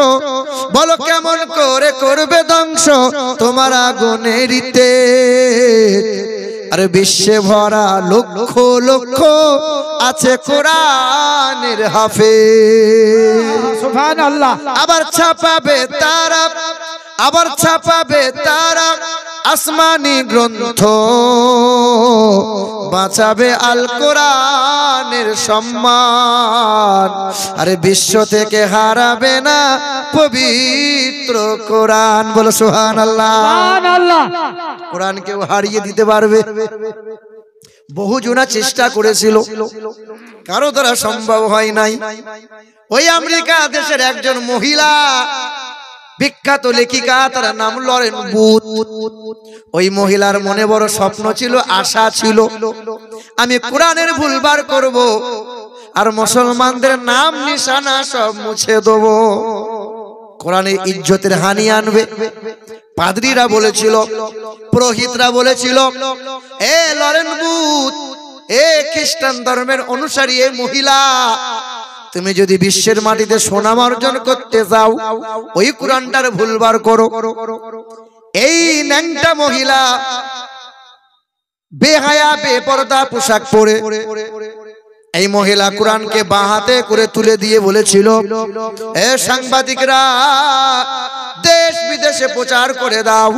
বলো কেমন করে করবে ধ্বংস তোমার আগুনেরিতে। আরে বিশ্বে ভরা লক্ষ লক্ষ আছে কোরআনের হাফেজ। সুবহানাল্লাহ। আবার ছাপাবে তারা, আবার ছাপাবে তারা আসমানি গ্রন্থ, বাঁচাবে আল কোরআনের সম্মান। আরে বিশ্ব থেকে হারাবে না পবিত্র কোরআন। বলো সুবহানাল্লাহ। সুবহানাল্লাহ। কোরআন কেউ হারিয়ে দিতে পারবে? বহু জনা চেষ্টা করেছিল, কারো দ্বারা সম্ভব হয় নাই। ওই আমেরিকা দেশের একজন মহিলা বিখ্যাত লেখিকা, তার নাম লরেন বুথ। ওই মহিলার মনে বড় স্বপ্ন ছিল, আশা ছিল, আমি কোরআনের ভুলবার করব আর মুসলমানদের নাম নিশানা সব মুছে দেব, কোরআনের ইজ্জতের হানি আনবে। পাদ্রীরা বলেছিল, পুরোহিতরা বলেছিল, এ লরেন বুথ, এ খ্রিস্টান ধর্মের অনুসারী এ মহিলা, তুমি যদি বিশ্বের মাটিতে সুনাম অর্জন করতে যাও ওই কোরআনটার ভুলবার করো। এই ন্যাংটা মহিলা বেহায়া বেপরদা পোশাক পরে এই মহিলা কোরআনকে বাঁ হাতে করে তুলে দিয়ে বলেছিল, এ সাংবাদিকরা, দেশ বিদেশে প্রচার করে দাও,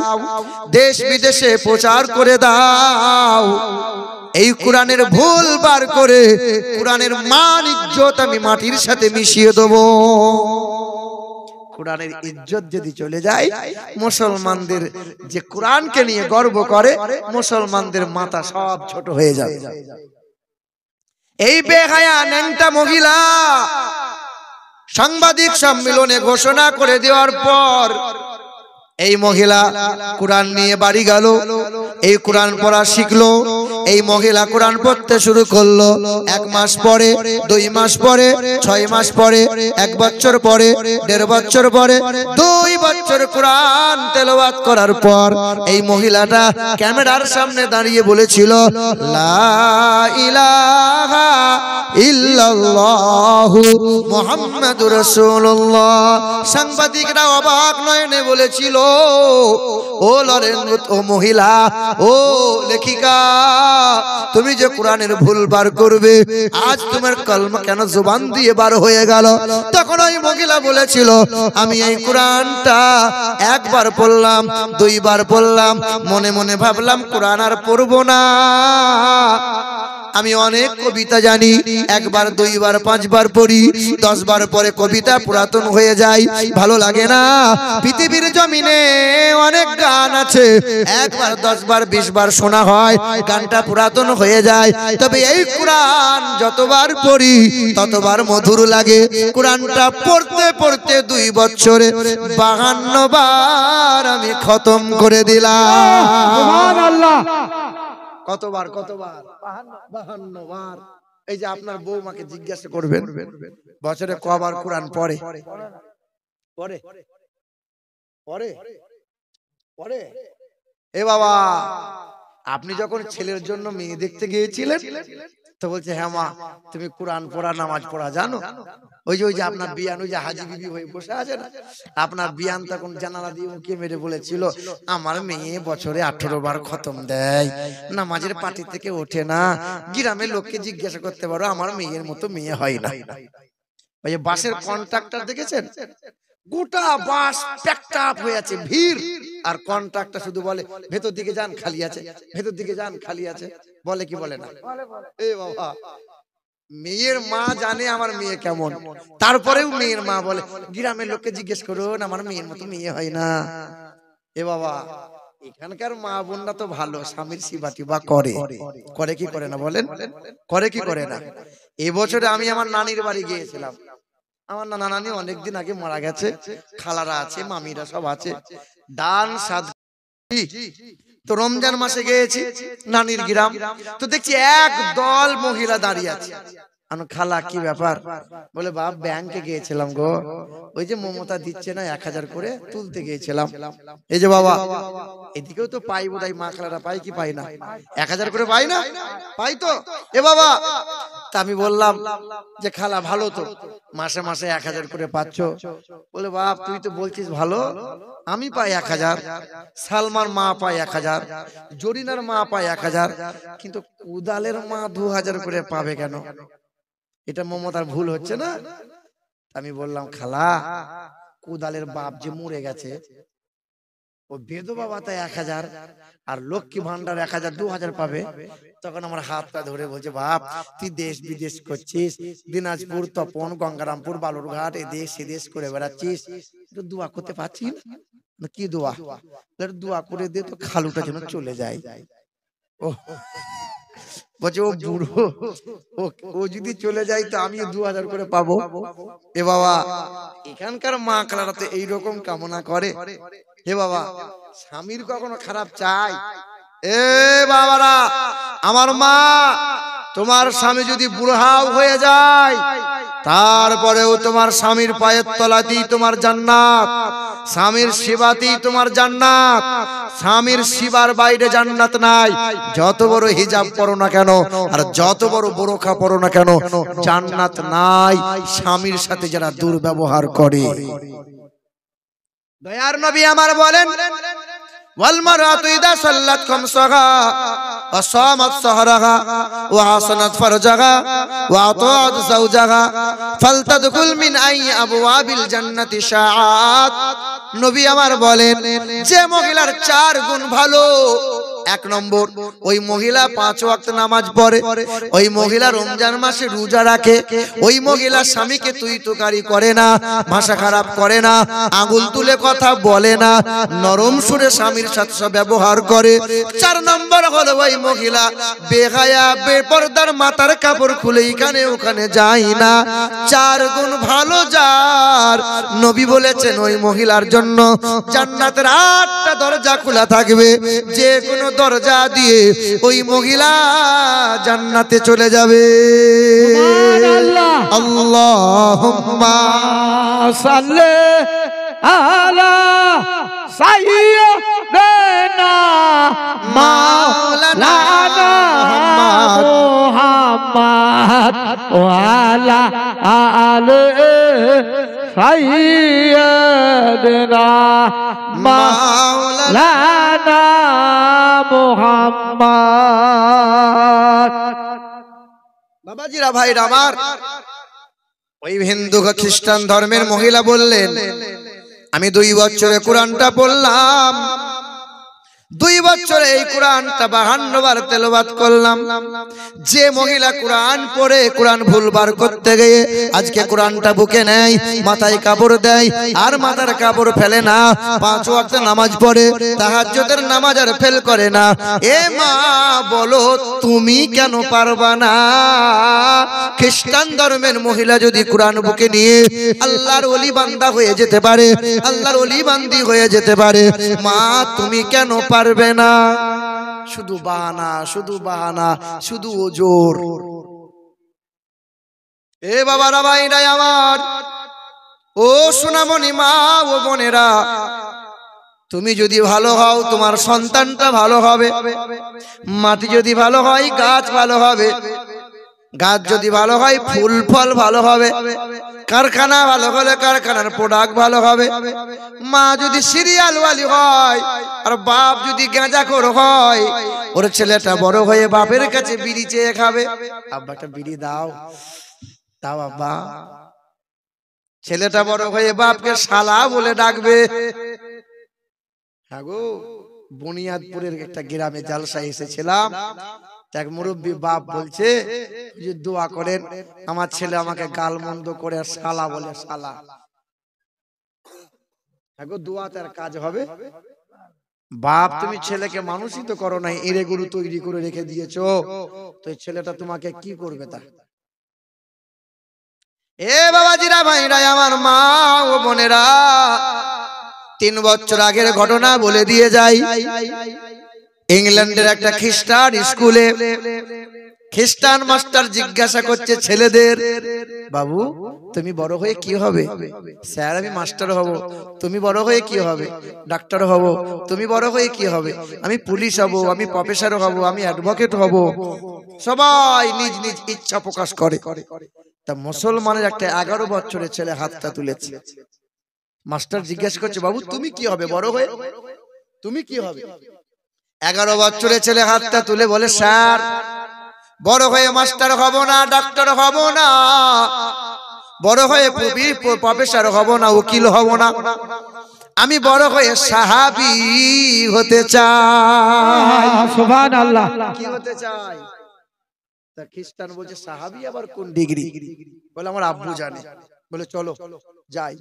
দেশ বিদেশে প্রচার করে দাও, এই কোরআনের ভুল বার করে কোরআনের মান ইজ্জত আমি মাটির সাথে মিশিয়ে দেব। কোরআনের ইজ্জত যদি চলে যায়, মুসলমানদের যে কোরআনকে নিয়ে গর্ব করে, মুসলমানদের মাথা সব ছোট হয়ে যাবে। এই বেহায়া ন্যাংটা মহিলা সাংবাদিক সম্মেলনে ঘোষণা করে দেওয়ার পর এই মহিলা কোরআন নিয়ে বাড়ি গেল, এই কোরআন পড়া শিখলো, এই মহিলা কোরআন পড়তে শুরু করলো। 1 মাস পরে, 2 মাস পরে, 6 মাস পরে, 1 বছর পরে, 1.5 বছর পরে, 2 বছর কোরআন তেলাওয়াত করার পর এই মহিলাটা ক্যামেরার সামনে দাঁড়িয়ে বলেছিল, লা ইলাহা ইল্লাল্লাহু মুহাম্মাদুর রাসূলুল্লাহ। সাংবাদিকরা অবাক নয়নে বলেছিল, ও লরেন, ও মহিলা, ও লেখিকা, তুমি যে কোরআনের ভুল বার করবে, আজ তোমার কলমা কেন জবান দিয়ে বার হয়ে গেল? তখন ওই মহিলা বলেছিল, আমি এই কোরআনটা 1 বার পড়লাম, 2 বার পড়লাম, মনে মনে ভাবলাম কোরআন আর পড়বো না। আমি অনেক কবিতা জানি, 1 বার, 2 বার, 5 বার পড়ি, 10 বার পরে কবিতা পুরাতন হয়ে যায়, ভালো লাগে না। পৃথিবীর জমিনে অনেক গান আছে, 1 বার, 10 বার, 20 বার শোনা হয়, গানটা পুরাতন হয়ে যায়। তবে এই কোরআন যতবার পড়ি ততবার মধুর লাগে। কোরআনটা পড়তে পড়তে 2 বছরে 52 বার আমি খতম করে দিলাম। সুবহানাল্লাহ। কতবার? 52 বার। এই যে আপনার বৌমাকে জিজ্ঞাসা করবেন, বছরে কবার কোরআন পড়ে? পড়ে? এ বাবা, আপনি যখন ছেলের জন্য মেয়ে দেখতে গিয়েছিলেন তো বলছে, হ্যাঁ মা, তুমি কোরআন পড়া, নামাজ পড়া জানো? ওই যে আপনার বিয়ান, ওই যে হাজি বিবি হয়ে বসে আছে না, আপনার বিয়ান তখন জানালা দিয়ে উঁকি মেরে বলেছিল, আমার মেয়ে বছরে 18 বার খতম দেয়, নামাজের পাটি থেকে ওঠে না, গ্রামের লোককে জিজ্ঞাসা করতে পারো, আমার মেয়ের মতো মেয়ে হয় না। ওই যে বাসের কন্ট্রাক্টর দেখেছেন, গোটা বাস প্যাকড আপ হয়ে আছে, ভিড়, আর কন্ট্রাক্টর শুধু বলে, ভেতর দিকে যান, খালি আছে, ভেতর দিকে যান, খালি আছে। বলে কি বলে না? এ বাবা, মেয়ের মা জানে আমার মেয়ে কেমন, তারপরেও মেয়ের মা বলে, গ্রামের লোককে জিজ্ঞেস করুন, আমার মেয়ের মতো মেয়ে হয় না। এ বাবা, এখানকার মা বোনরা তো ভালো, স্বামীর সেবা টিবা করে কি করে না বলেন? করে কি করে না? এবছরে আমি আমার নানির বাড়ি গিয়েছিলাম। আমার নানা নানি অনেকদিন আগে মারা গেছে, খালারা আছে, মামিরা সব আছে, দান সাদ। তো রমজান মাসে গিয়েছি নানির গ্রাম, তো দেখছি এক দল মহিলা দাঁড়িয়ে আছে। খালা কি ব্যাপার? বলে, বাপ ব্যাংকে গিয়েছিলাম গো, ওই যে মমতা দিচ্ছে না 1000 করে, তুলতে গিয়েছিলাম। এই যে বাবা, এদিকেও তো পাই বোধহয়, মা খালারা পাই কি পাই না? 1000 করে পাই না? পাই তো। এ বাবা, তা আমি বললাম যে খালা ভালো তো, মাসে মাসে 1000 করে পাচ্ছ। বলে, বাপ তুই তো বলছিস ভালো, আমি পাই 1000, সালমার মা পায় 1000, জরিনার মা পায় 1000, কিন্তু কুদালের মা 2000 করে পাবে কেন? এটা মমতার ভুল হচ্ছে না? আমি বললাম, খালা কুদালের বাপ যে মরে গেছে, ও বেদবা ভাতা 1000 আর লক্ষ্মী ভান্ডার 1000, 2000 পাবে। তখন আমার হাতটা ধরে বলছে, বাপ তুই দেশ বিদেশ করছিস, দিনাজপুর, তপন, গঙ্গারামপুর, বালুরঘাট, এদেশ সেদেশ করে বেড়াচ্ছিস, একটু দোয়া করতে পারছিস না? কি দোয়া? দোয়া করে দিয়ে তো খালুটা যেন চলে যায়। ও বলছে, ও বুড়ো, ও যদি চলে যায় তো আমি 2000 করে পাবো। এ বাবা, এখানকার মা খালারা তো এইরকম কামনা করে। হে বাবা, স্বামীর কখনো খারাপ চাই? এ বাবারা, আমার মা, তোমার স্বামী যদি বুড়াও হয়ে যায়, তারপরেও তোমার স্বামীর পায়ের তলাতেই তোমার জান্নাত, স্বামীর সেবাতেই তোমার জান্নাত। স্বামীর সেবার বাইরে জান্নাত নাই। যত বড় হিজাব পরো না কেন, আর যত বড় বোরকা পরো না কেন, জান্নাত নাই স্বামীর সাথে যারা দুর্ব্যবহার করে। দয়ার নবী আমার বলেন, ওয়াল মারাতু ইদা সাল্লাত খামসাহা ওয়া সামাত সাহরাহা ওয়া হাসানাত ফারজাহা ওয়া আতাআত যাওজাহা ফালতাদখুল মিন আই আবওয়াবিল জান্নাতি শাআত। নবী আমার বলেন, যে মহিলার 4 গুণ ভালো, 1 নম্বর, ওই মহিলা 5 ওয়াক্ত নামাজ পড়ে, ওই মহিলা রমজান মাসে রোজা রাখে, ওই মহিলা স্বামীকে তুই তুকারি করে না, ভাষা খারাপ করে না, আঙুল তুলে কথা বলে না, নরম সুরে স্বামীর সাথে ব্যবহার করে। 4 নম্বর হলো ওই মহিলা বেহায়া বেপরদার, মাথার কাপড় খুলে এখানে ওখানে যায় না। 4 গুণ ভালো যার, নবী বলেছেন ওই মহিলার জন্য জান্নাতের 8টা দরজা খোলা থাকবে, যে কোনো দরজা দিয়ে ওই মহিলা জান্নাতে চলে যাবে। আল্লাহুম্মা সাল্লি আলা সাইয়্যিদিনা মাওলানা মুহাম্মদ ওয়া আলা আলি সাইয়্যিদিনা মাওলানা মুহাম্মদ। বাবাজিরা, ভাইরা আমার, ওই হিন্দু খ্রিস্টান ধর্মের মহিলা বললেন, আমি 2 বছরে কোরআনটা পড়লাম, 2 বছরে এই কোরআনটা 52 বার তেলাওয়াত করলাম। যে মহিলা কোরআন পড়ে কোরআন ভুলবার করতে গিয়ে আজকে কোরআনটা বুকে নেয়, মাথায় কাপড় দেয় আর মাথার কাপড় ফেলে না, 5 ওয়াক্ত নামাজ পড়ে, তাহাজ্জুদের নামাজ আর ফেল করে না, এ মা বলো তুমি কেন পারবা না? খ্রিস্টান ধর্মের মহিলা যদি কোরআন বুকে নিয়ে আল্লাহর ওলি বান্দা হয়ে যেতে পারে, আল্লাহর ওলি বান্দি হয়ে যেতে পারে, মা তুমি কেন পারবে না? শুধু বাহানা, শুধু বাহানা, শুধু ওজোর। এ বাবারা, ভাইরা আমার, ও সোনামণি মা ও বোনেরা, তুমি যদি ভালো হও তোমার সন্তানটা ভালো হবে, মাটি যদি ভালো হয় গাছ ভালো হবে, গাছ যদি ভালো হয় ফুল ফল ভালো হবে, কারখানা ভালো হলে কারখানার প্রোডাক্ট ভালো হবে, মা যদি সিরিয়াল ওয়ালি হয় আর বাপ যদি গাঁজাখোর হয়, ওর ছেলেটা বড় হয়ে বাপের কাছে বিড়ি চেয়ে খাবে, আব্বা একটা বিড়ি দাও, দাও আব্বা। ছেলেটা বড় হয়ে বাপকে শালা বলে ডাকবে। হ্যাঁ গো, বুনিয়াদপুরের একটা গ্রামে জালসায় এসেছিলাম, এক মুরব্বী বাপ বলছে যে দোয়া করেন আমার ছেলে আমাকে গালমন্দ করে শালা বলে, শালা। হ্যাঁ গো, দোয়া তার কাজ হবে। বাপ তুমি ছেলেকে মানুষই তো করো নাই, এড়ে গরু তৈরি করে রেখে দিয়েছো, তো এই ছেলেটা তোমাকে কি করবে? তা এ বাবাজিরা, ভাইরা আমার, মা ও বোনেরা, 3 বছর আগের ঘটনা বলে দিয়ে যাই। ইংল্যান্ডের একটা খ্রিস্টান স্কুলে খ্রিস্টান মাস্টার জিজ্ঞাসা করছে ছেলেদের, বাবু তুমি বড় হয়ে কি হবে? স্যার আমি মাস্টার হব। তুমি বড় হয়ে কি হবে? ডাক্তার হব। তুমি বড় হয়ে কি হবে? আমি পুলিশ হব, আমি প্রফেসর হব, আমি অ্যাডভোকেট হব। সবাই নিজ নিজ ইচ্ছা প্রকাশ করে। তা মুসলমানের একটা 11 বছরের ছেলে হাতটা তুলেছে। মাস্টার জিজ্ঞাসা করছে, বাবু তুমি কি হবে বড় হয়ে? তুমি কি হবে? 11 বছরের ছেলে হাতটা তুলে বলে, স্যার বড় হয়ে মাস্টার হব না, ডাক্তার হব না, বড় হয়ে প্রফেসর হব না, উকিল হব না, আমি বড় হয়ে সাহাবী হতে চাই। সুবহানাল্লাহ। কি হতে চাই? তা খ্রিস্টান বলছে সাহাবী আবার কোন ডিগ্রি? বলে আমার আব্বু জানে। বলে চলো যাই।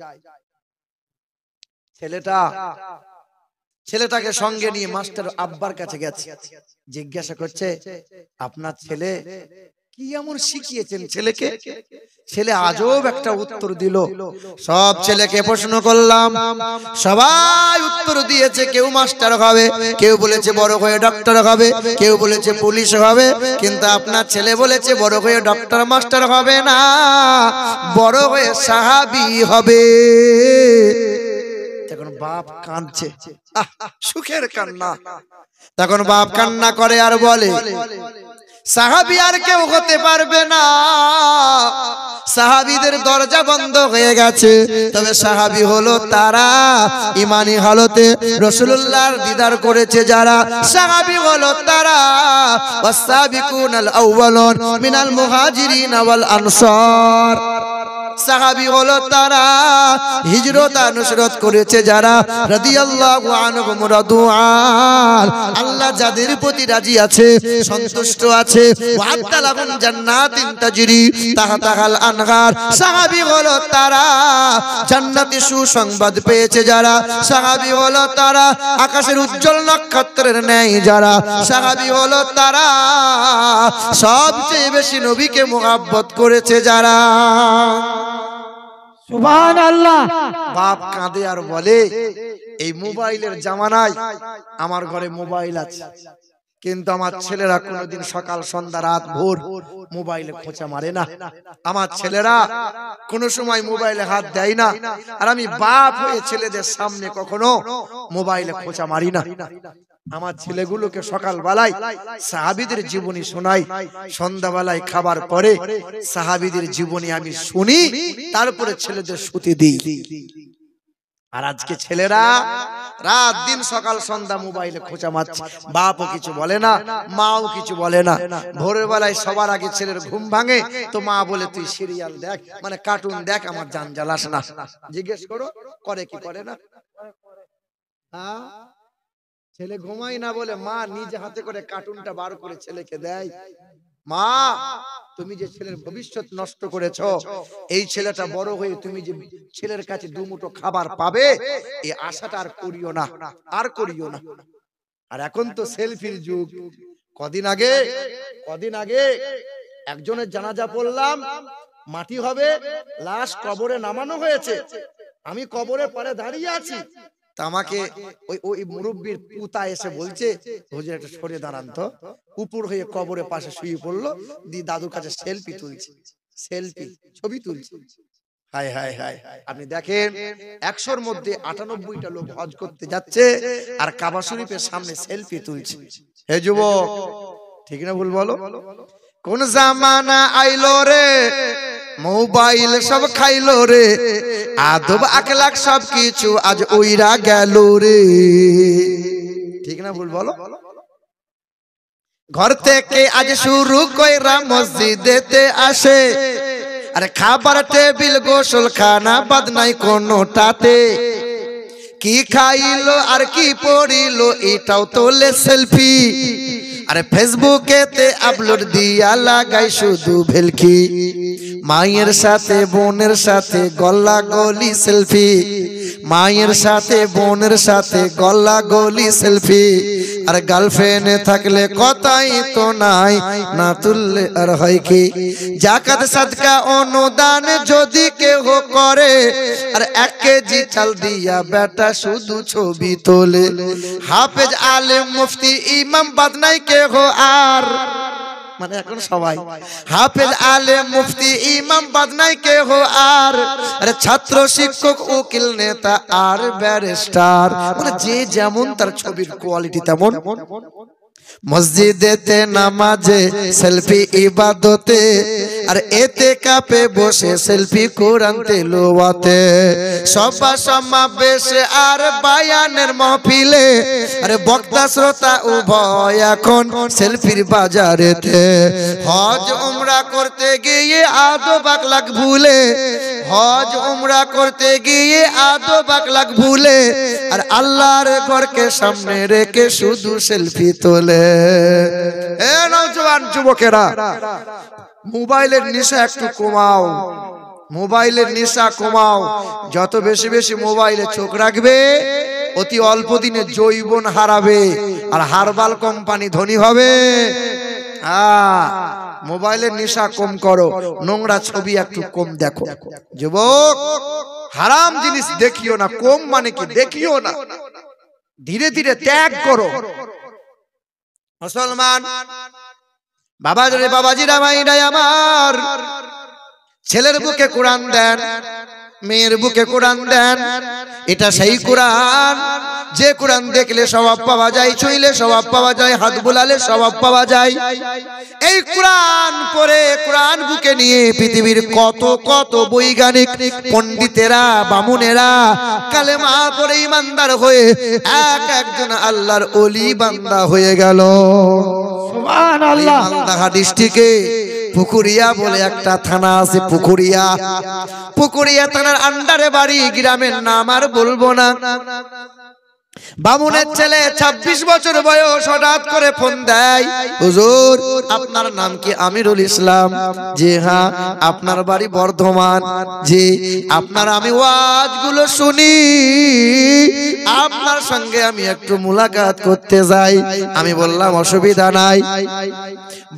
ছেলেটাকে সঙ্গে নিয়ে মাস্টার আব্বার কাছে গেছে, জিজ্ঞাসা করছে আপনার ছেলে কি এমন শিখিয়েছেন ছেলেকে? ছেলে আজব একটা উত্তর দিল। সব ছেলেকে প্রশ্ন করলাম, সবাই উত্তর দিয়েছে, কেউ মাস্টার হবে, কেউ বলেছে বড় হয়ে ডক্টর হবে, কেউ বলেছে পুলিশ হবে, কিন্তু আপনার ছেলে বলেছে বড় হয়ে ডক্টর মাস্টার হবে না, বড় হয়ে সাহাবী হবে। তখন বাপ কাঁদছে, সুখের কান্না। তখন বাপ কান্না করে আর বলে, সাহাবী আর কেউ হতে পারবে না, সাহাবীদের দরজা বন্ধ হয়ে গেছে। তবে সাহাবী হলো তারা ঈমানি হালতে রাসূলুল্লাহর দিদার করেছে যারা, সাহাবী হলো তারা ওয়াসাবিকুনাল আউয়ালুন মিনাল মুহাজিরিন ওয়াল আনসার। সাহাবী হলো তারা হিজরত নুসরত করেছে যারা, রাদিয়াল্লাহু আনহুম রাদুআন, আল্লাহ যাদের প্রতি রাজি আছে, সন্তুষ্ট আছে, ওয়া'আদ্দা লাহুম জান্নাতিন তাজরি তাহতাহাল আনহার। সাহাবী হলো তারা জান্নাতে সুসংবাদ পেয়েছে যারা, সাহাবী হলো তারা আকাশের উজ্জ্বল নক্ষত্রের ন্যায় যারা, সাহাবী হলো তারা সবচেয়ে বেশি নবীকে মুহাব্বত করেছে যারা। সুবহানাল্লাহ। বাপ কাঁদে আর বলে, এই মোবাইলের জামানায় আমার ঘরে মোবাইল আছে, কিন্তু আমার ছেলেরা কোনোদিন সকাল সন্ধ্যা রাত ভোর মোবাইলে খোঁচা মারে না। আমার ছেলেরা কোনো সময় মোবাইলে হাত দেয় না। আর আমি বাপ হয়ে ছেলেদের সামনে কখনো মোবাইলে খোঁচা মারি না। আমার ছেলেগুলোকে সকাল বেলায় সাহাবীদের জীবনী শোনাই, সন্ধ্যা বেলায় খাবার পরে সাহাবীদের জীবনী আমি শুনি, তারপরে ছেলেদের শুতে দিই। আর আজকে ছেলেরা রাত দিন সকাল সন্ধ্যা মোবাইলে খোঁচা মারছে, বাপও কিছু বলে না, মাও কিছু বলে না। ভোরের বেলায় সবার আগে ছেলের ঘুম ভাঙে তো মা বলে তুই সিরিয়াল দেখ, মানে কার্টুন দেখ, আমার জান জ্বালাস না। জিজ্ঞেস করো করে কি করে না। ছেলে ঘুমাই না বলে মা নিজে হাতে করে কার্টুনটা বার করে ছেলেকে দেয়। মা, তুমি যে ছেলের ভবিষ্যৎ নষ্ট করেছো, এই ছেলেটা বড় হয়ে তুমি যে ছেলের কাছে দুমুঠো খাবার পাবে, এই আশাটা আর করিও না, আর করিও না। আর এখন তো সেলফির যুগ। কদিন আগে একজনের জানাজা পড়লাম, মাটি হবে, লাশ কবরে নামানো হয়েছে, আমি কবরের পারে দাঁড়িয়ে আছি। তা আমাকে ওই মুরব্বীর পুতা এসে বলছে, হুজুর একটা সরে দাঁড়ান তো। উপর হয়ে কবরের পাশে শুয়ে পড়লো, দি দাদুর কাছে সেলফি তুলছে, সেলফি ছবি তুলছে। হায় হায় হায়, আপনি দেখেন 100-র মধ্যে 98টা লোক হজ করতে যাচ্ছে আর কাবা শরীফের সামনে সেলফি তুলছে। হে যুবক, ঠিক না ভুল বলো? কোন জামানা আইলো রে, মোবাইল সব খাইলো রে, আদব আখলাক সব কিছু আজ ওইরা গেল রে। ঠিক না ভুল বলো? ঘর থেকে আজ শুরু কইরা মসজিদেতে আসে, আরে খাবার টেবিল গোসল খানা বাদ নাই কোনোটাতে। কি খাইলো আর কি পড়িলো এটাও তোলে সেলফি, আরে ফেসবুকেতে আপলোড দিয়া লাগাই শুধু ভেলকি। মায়ের সাথে বোনের সাথে গলা গলি সেলফি, মায়ের সাথে বোনের সাথে গলা গলি সেলফি। আর গার্লফ্রেন্ড থাকলে কথাই তো নাই, না তুললে আর হয় কি। জাকাত সাদকা অনুদান যদি কেউ করে, আর 1 কেজি চাল দিয়া বেটা শুধু ছবি তোলে। হাফেজ আলেম মুফতি ইমাম বাদ নাই কেহ আর, মানে এখন সবাই হাফেজ আলেম মুফতি ইমাম বাদ নাই কেহ আর। আরে ছাত্র শিক্ষক উকিল নেতা আর ব্যারিস্টার, মানে যে যেমন তার ছবির কোয়ালিটি তেমন। মসজিদেতে নামাজে সেলফি ইবাদতে, আর এতে কাপে বসে সেলফি কোরআন তেলাওয়াতে। সভা সমাবেশে আর বায়ানের মাহফিলে, আরে বক্তা শ্রোতা উভয় এখন সেলফির বাজারেতে। হজ উমরা করতে গিয়ে আদব আখলাক ভুলে, হজ উমরা করতে গিয়ে আদব আখলাক ভুলে, আর আল্লাহর ঘরকে সামনে রেখে শুধু সেলফি তোলে। এ নওজোয়ান যুবকেরা, মোবাইলের নেশা একটু কমাও, মোবাইলের নেশা কমাও। যত বেশি বেশি মোবাইলে চোখ রাখবে, অতি অল্প দিনে যৌবন হারাবে আর হারবাল কোম্পানি ধনী হবে। মোবাইলের নেশা কম করো, নোংরা ছবি একটু কম দেখো। যুবক, হারাম জিনিস দেখিও না। কম মানে কি? দেখিও না, ধীরে ধীরে ত্যাগ করো। মুসলমান বাবাজিরা ভাইরা আমার, ছেলের বুকে কোরআন দেন, মেয়ের বুকে কোরআন দেন। এটা সেই কোরআন যে কোরআন দেখলে স্বভাব পাওয়া যায়, ছুঁইলে স্বভাব পাওয়া যায়, হাত বুলালে স্বভাব পাওয়া যায়। এই কোরআন পড়ে, কোরআন বুকে নিয়ে পৃথিবীর কত কত বৈজ্ঞানিক পণ্ডিতেরা, বামুনেরা কালেমা পড়ে ইমানদার হয়ে একজন আল্লাহর ওলি বান্দা হয়ে গেল। সুবহানাল্লাহ। মালদা ডিস্ট্রিক্টে পুকুরিয়া বলে একটা থানা আছে, পুকুরিয়া থানার আন্ডারে বাড়ি। গ্রামের নাম আর বলবো না। বামুনের ছেলে 26 বছর বয়স, হঠাৎ করে ফোন দেয়, হুজুর আপনার নাম কি? আমিরুল ইসলাম। জি হ্যাঁ। আপনার বাড়ি বর্ধমান? জি। আপনার আমি ওয়াজগুলো শুনি, আপনার সঙ্গে আমি একটু মুলাকাত করতে যাই। আমি বললাম অসুবিধা নাই।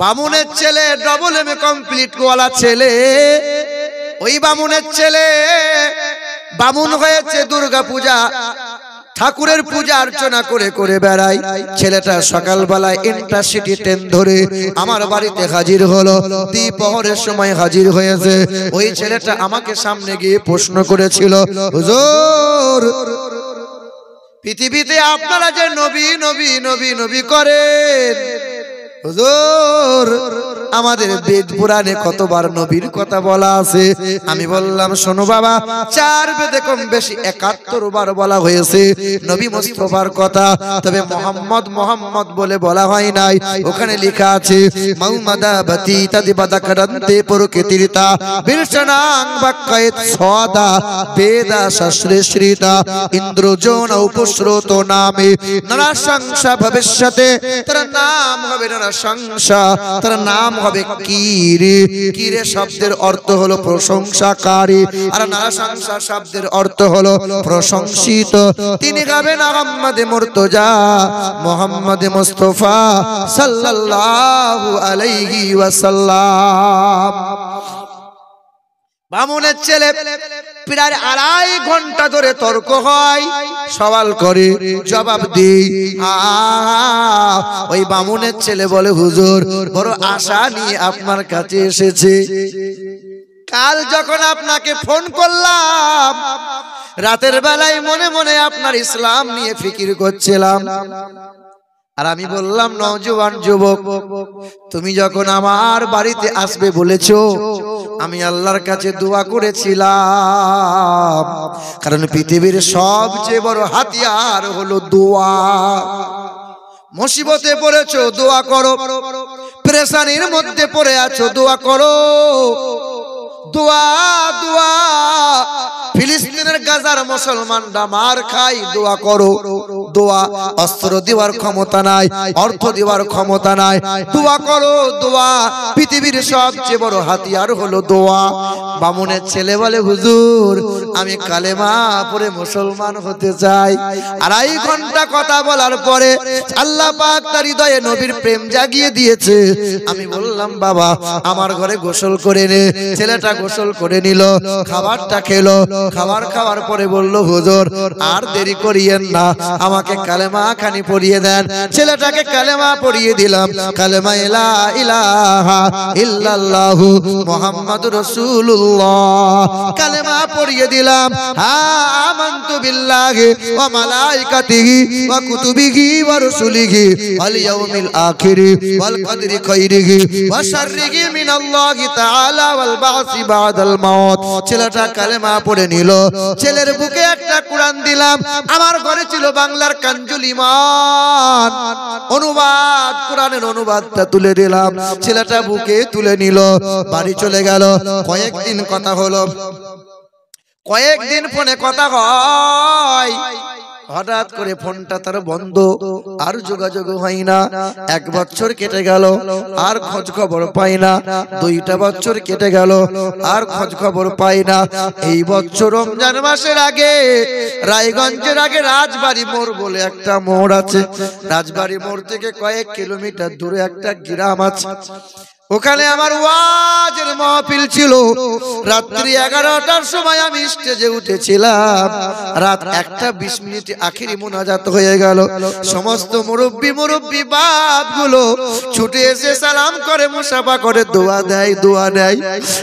বামুনের ছেলে ডবল এমএ কমপ্লিট ওয়ালা ছেলে, ওই বামুনের ছেলে বামুন হয়েছে দুর্গা পূজা ঠাকুরের পূজা অর্চনা করে করে বেড়াই। ছেলেটা সকালবেলায় ইন্টারসিটি ট্রেন ধরে আমার বাড়িতে হাজির হলো, দ্বিপ্রহরের সময় হাজির হয়েছে। ওই ছেলেটা আমাকে সামনে গিয়ে প্রশ্ন করেছিল, হুজুর পৃথিবীতে আপনারা যে নবী নবী নবী নবী করেন, হুজুর আমাদের বেদ পুরাণে কতবার নবীর কথা বলা আছে? আমি বললাম, শোনো বাবা, 4 বেদে কম বেশি 71 বার বলা হয়েছে নবী মুস্তাফার কথা, তবে মোহাম্মদ মোহাম্মদ বলে বলা হয় নাই। ওখানে লেখা আছে মুহাম্মাদাবতি তাদিবাদাকরন্তে প্রকৃতিতা বিরশনাং বাক্কায়েত সদা বেদা শাস্ত্রেশ্রিতা ইন্দ্রজন উপশ্রুত নামে নরসংসা ভবিষ্যতে। তার নাম হবে নরসংসা, তার নাম হবে কিরে। কিরে শব্দের অর্থ হলো প্রশংসাকারী, আর নরসংসা শব্দের অর্থ হলো প্রশংসিত। তিনি গাবেন মুহাম্মদ মুর্তজা মুহাম্মদ মুস্তাফা সাল্লাল্লাহু আলাইহি ওয়াসাল্লাম। বামুনের ছেলে প্রায় 2.5 ঘন্টা ধরে তর্ক হয়, সওয়াল করে জবাব দেই। ওই বামুনের ছেলে বলে, হুজুর বড় আশা নিয়ে আপনার কাছে এসেছে। কাল যখন আপনাকে ফোন করলাম, রাতের বেলায় মনে মনে আপনার ইসলাম নিয়ে ফিকির করছিলাম। আর আমি বললাম, নওজোয়ান যুবক, তুমি যখন আমার বাড়িতে আসবে বলেছো, আমি আল্লাহর কাছে দোয়া করেছিলাম, কারণ পৃথিবীর সবচেয়ে বড় হাতিয়ার হলো দোয়া। মুসিবতে পড়েছো, দোয়া করো। পেরেশানির মধ্যে পড়ে আছো, দোয়া করো। দোয়া দোয়া। ফিলিস্তিনের গাজার মুসলমানরা মার খাই, দোয়া করো। দোয়া অস্ত্র দেওয়ার ক্ষমতা নাই, অর্থ দেওয়ার ক্ষমতা নাই, দোয়া করো। দোয়া পৃথিবীর সবচেয়ে বড় হাতিয়ার হলো দোয়া। বামুনের ছেলে বলে, হুজুর আমি কালেমা পড়ে মুসলমান হতে চাই। 2.5 ঘন্টা কথা বলার পরে আল্লাহ পাক তার হৃদয়ে নবীর প্রেম জাগিয়ে দিয়েছে। আমি বললাম, বাবা আমার ঘরে গোসল করে নে। ছেলেটা গোসল করে নিল, খাবারটা খেলো। খাবার খাওয়ার পরে বলল, হুজুর আর দেরি করিয়েন না, আমাকে কালেমা খানি পড়িয়ে দেন। ছেলেটাকে কালেমা পড়িয়ে দিলাম। কালেমা লা ইলাহা ইল্লাল্লাহু মুহাম্মাদুর রাসূলুল্লাহ কালেমা পড়িয়ে দিলাম। আমানতু বিল্লাহি ওয়া মালাইকাতিহি ওয়া কুতুবিহি ওয়া রুসুলিহি ওয়াল ইয়াউমিল আখিরি ওয়াল কদরি খাইরিহি ওয়া শাররিহি মিনাল্লাহি তাআলা ওয়াল বাসি বাদাল মাউত। ছেলেটা কালেমা পড়ে নিল। ছেলের বুকে একটা কোরআন দিলাম। আমার ঘরে ছিল বাংলার কানজুল ঈমান অনুবাদ, কোরআনের অনুবাদটা তুলে দিলাম। ছেলেটা বুকে তুলে নিল, বাড়ি চলে গেল। কয়েকদিন কথা হলো, কয়েকদিন ফোনে কথা হয়। হঠাৎ করে ফোনটা তার বন্ধ, আর যোগাযোগ হয় না। 1 বছর কেটে গেল, আর খোঁজ খবর পাই না। 2টা বছর কেটে গেল, আর খোঁজ খবর পাই না। এই বছর রমজান মাসের আগে, রায়গঞ্জের আগে রাজবাড়ি মোড় বলে একটা মোড় আছে। রাজবাড়ি মোড় থেকে কয়েক কিলোমিটার দূরে একটা গ্রাম আছে। ওখানে আমার ওয়াজের মাহফিল ছিল। রাত্রি 11টার সময় আমি স্টেজে উঠেছিলাম। রাত 1:20 আখিরি মুনাজাত হয়ে গেল। সমস্ত মুরব্বি বাপগুলো ছুটে এসে সালাম করে, মুসাফা করে, দোয়া দেয়, দোয়া নেয়।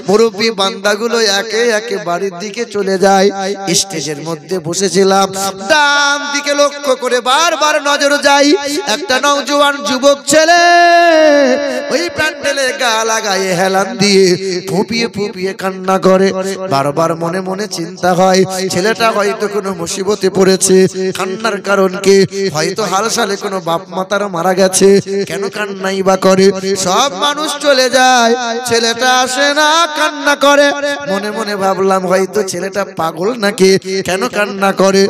মুরব্বি বান্দাগুলো একে একে বাড়ির দিকে চলে যায়। স্টেজের মধ্যে বসেছিলাম, ডান দিকে লক্ষ্য করে বারবার নজর যাই। একটা নওজোয়ান যুবক ছেলে ওই প্যান্ডেলে গা লাগায়ে হেলান দিয়ে ফুপিয়ে ফুপিয়ে কান্না করে। বারবার মনে মনে চিন্তা হয়, ছেলেটা হয়তো কোনো মুসিবতে পড়েছে। কান্নার কারণ কি? হয়তো হাল সালে কোনো বাপ মাতার মারা গেছে। কেন কান্নাই বা করে? সব মানুষ চলে যায়, ছেলেটা আসে না, কান্না করে। মনে মনে ভাবলাম, হয়তো ছেলেটা পাগল নাকি, কেন কান্না করে?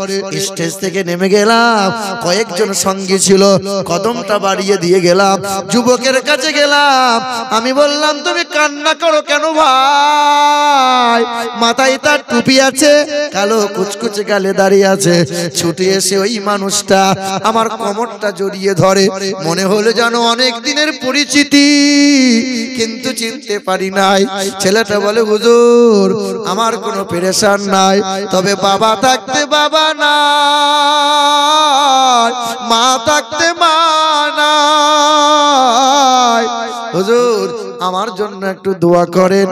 স্টেজ থেকে নেমে গেলাম, কয়েকজন সঙ্গী ছিল, কদমটা বাড়িয়ে দিয়ে গেলাম, যুবকের কাছে গেলাম। আমি বললাম, তুমি কান্না করো কেন ভাই? মাথায় তার টুপি আছে, কালো কুচকুচে গালে দাঁড়িয়ে আছে। ছুটে এসে ওই মানুষটা আমার কোমরটা জড়িয়ে ধরে, মনে হলো যেন অনেক দিনের পরিচিতি, কিন্তু চিনতে পারি নাই। ছেলেটা বলে, হুজুর আমার কোনো পেরেশান নাই, তবে বাবা থাকতে বাবা নাই, মা থাকতে মা নাই, হুজুর আমার জন্য একটু দোয়া করেন।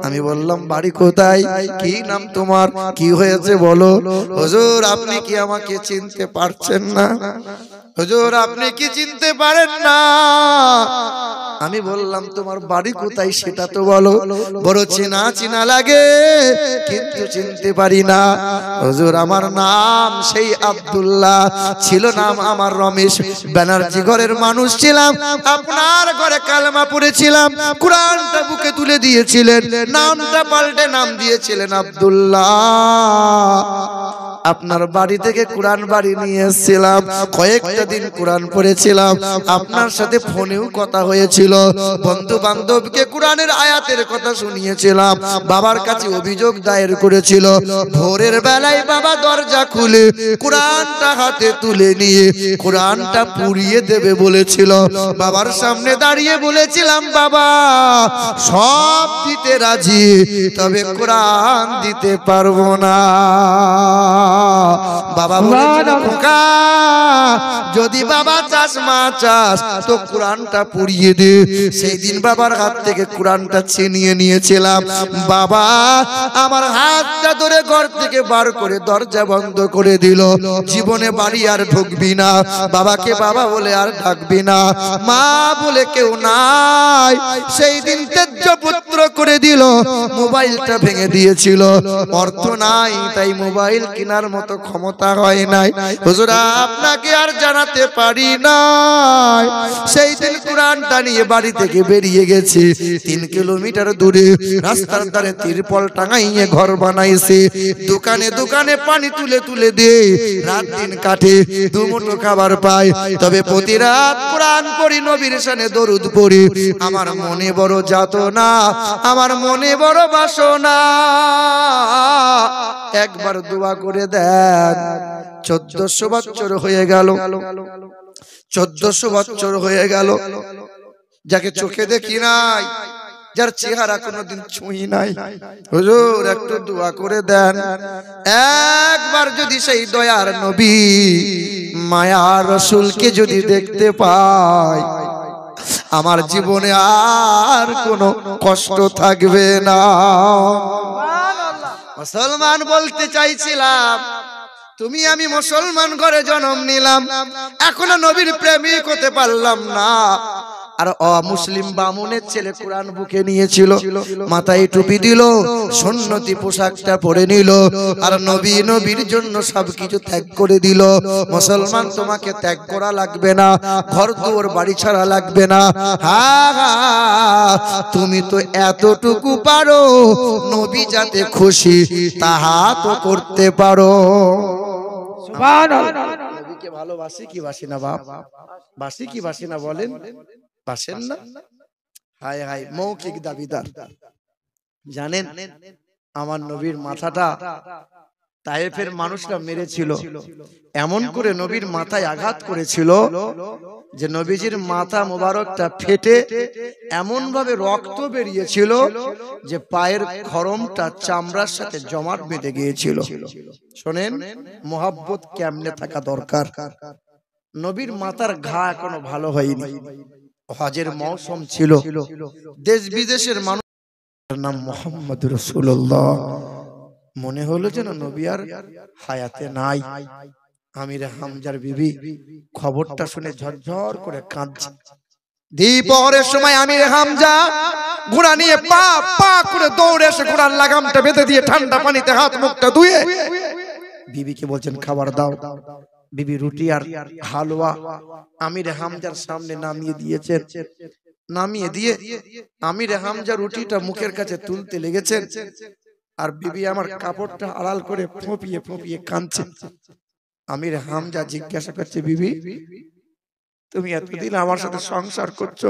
আমি বললাম, বাড়ি কোথায়, কি নাম তোমার, কি হয়েছে বলো। হুজুর আপনি কি আমাকে চিনতে পারছেন না? হুজুর আপনি কি চিনতে পারেন না? আমি বললাম, তোমার বাড়ি কোথায় সেটা তো বলো। বড় চেনা চেনা লাগে, কিন্তু চিনতে পারি না। হুজুর আমার নাম সেই আব্দুল্লাহ, ছিল নাম আমার রমেশ ব্যানার্জি, ঘরের মানুষ ছিলাম, আপনার ঘরে কালেমা পড়েছিলাম, কুরআনটা বুকে তুলে দিয়েছিলেন, নামটা পাল্টে নাম দিয়েছিলেন আব্দুল্লাহ। আপনার বাড়ি থেকে কুরআন বাড়ি নিয়ে এসেছিলাম, কয়েকটা দিন কুরআন পড়েছিলাম, আপনার সাথে ফোনেও কথা হয়েছিল, বন্ধু বান্ধবকে কুরআনের আয়াতের কথা শুনিয়েছিলাম, বাবার কাছে অভিযোগ দায়ের করেছিল। ভোরের বেলায় বাবা দরজা খুলে কুরআনটা হাতে তুলে নিয়ে কুরআনটা পুড়িয়ে দেবে বলেছিল। বাবার সামনে দাঁড়িয়ে বলেছিলাম, বাবা সব দিতে রাজি, তবে কুরআন দিতে পারবো না। বাবা বলেছিল, খোকা যদি বাবা চাস মা চাস তো কুরআনটা পুড়িয়ে দে। সেই দিন বাবার হাত থেকে কুরআনটা ছিনিয়ে নিয়েছিলাম। বাবা আমার হাতটা ধরে ঘর থেকে বার করে দরজা বন্ধ করে দিল। জীবনে বাড়ি আর ঢুকবি না, বাবাকে বাবা বলে আর ডাকবি না, মা বলে কেউ নাই। সেই দিন তেজ্য পুত্র করে দিল। মোবাইলটা ভেঙে দিয়েছিল, অর্থ নাই তাই মোবাইল কেনার মতো ক্ষমতা হয় নাই। হুজুর আপনাকে আর জানাতে পারি নাই। সেই দিন কুরআনটা নিয়ে বাড়ি থেকে বেরিয়ে গেছি, 3 কিলোমিটার দূরে রাস্তার ধারে তিরপল টাঙাইয়ে ঘর বানাইছে, দোকানে দোকানে পানি তুলে তুলে দে, রাত দিন কাটে, দুমুঠো খাবার পায়, তবে প্রতি রাত কুরআন পড়ি, নবীর শানে দরুদ পড়ি। আমার মনে বড় যাতনা, আমার মনে বড় বাসনা, একবার দোয়া করে দেন। 1400 বছর হয়ে গেল, 1400 বছর হয়ে গেল, যাকে চোখে দেখি নাই, যার চেহারা কোনোদিন ছুঁই নাই, হুজুর একটু দোয়া করে দেন। একবার যদি সেই দয়ার নবী মায়ার রাসূলকে যদি দেখতে পাই, আমার জীবনে আর কোনো কষ্ট থাকবে না। মুসলমান বলতে চাইছিলাম, তুমি আমি মুসলমান ঘরে জন্ম নিলাম, এখনো নবীর প্রেমিক হতে পারলাম না। আর অমুসলিম বামুনের ছেলে কুরআন বুকে নিয়েছিল, মাথায় টুপি দিল, সুন্নতি পোশাকটা পরে নিল, আর নবীর জন্য সবকিছু ত্যাগ করে দিল। মুসলমান তোমাকে ত্যাগ করা লাগবে না, ঘর দুয়ার বাড়ি ছাড়া লাগবে না। তুমি তো এতটুকু পারো, নবী যাতে খুশি তাহা তো করতে পারো। সুবহানাল্লাহ। নবীকে ভালোবাসি কি বাসি না বাপ? বাসি কি বাসি না বলেন? বাসেন না? হায় হায়, মৌখিক দাবিদার। জানেন আমার নবীর মাথাটা তায়েফের মানুষরা মেরেছিল, এমন করে নবীর মাথায় আঘাত করেছিল যে নবীজির মাথা মোবারকটা ফেটে এমন ভাবে রক্ত বেরিয়েছিল যে পায়ের খরমটা চামড়ার সাথে জমাট বেঁধে গিয়েছিল। শোনেন মোহাব্বত কেমনে থাকা দরকার। নবীর মাথার ঘা এখনো ভালো হয়নি, হজের মৌসুম ছিল, দেশ বিদেশের মানুষ নাম মুহাম্মদ রাসূলুল্লাহ। মনে হলো যেন নবী আর হায়াতে নাই। আমির হামজার বিবি খবরটা শুনে ঝরঝর করে কাঁদছে। দ্বিপহরের সময় আমির হামজা ঘোড়া নিয়ে পা পা করে দৌড়ে এসে ঘোড়ার লাগামটা বেঁধে দিয়ে ঠান্ডা পানিতে হাত মুখটা ধুয়ে বিবিকে বলছেন খাবার দাও। বিবি রুটি আর হালুয়া আমির হামজার সামনে নামিয়ে দিয়েছেন। নামিয়ে দিয়ে আমির হামজা রুটিটা মুখের কাছে তুলতে লেগেছেন, আর বিবি আমার কাপড়টা আড়াল করে ফোঁপিয়ে ফোঁপিয়ে কাঁদছে। আমির হামজা জিজ্ঞাসা করছে, বিবি তুমি এতদিন আমার সাথে সংসার করছো,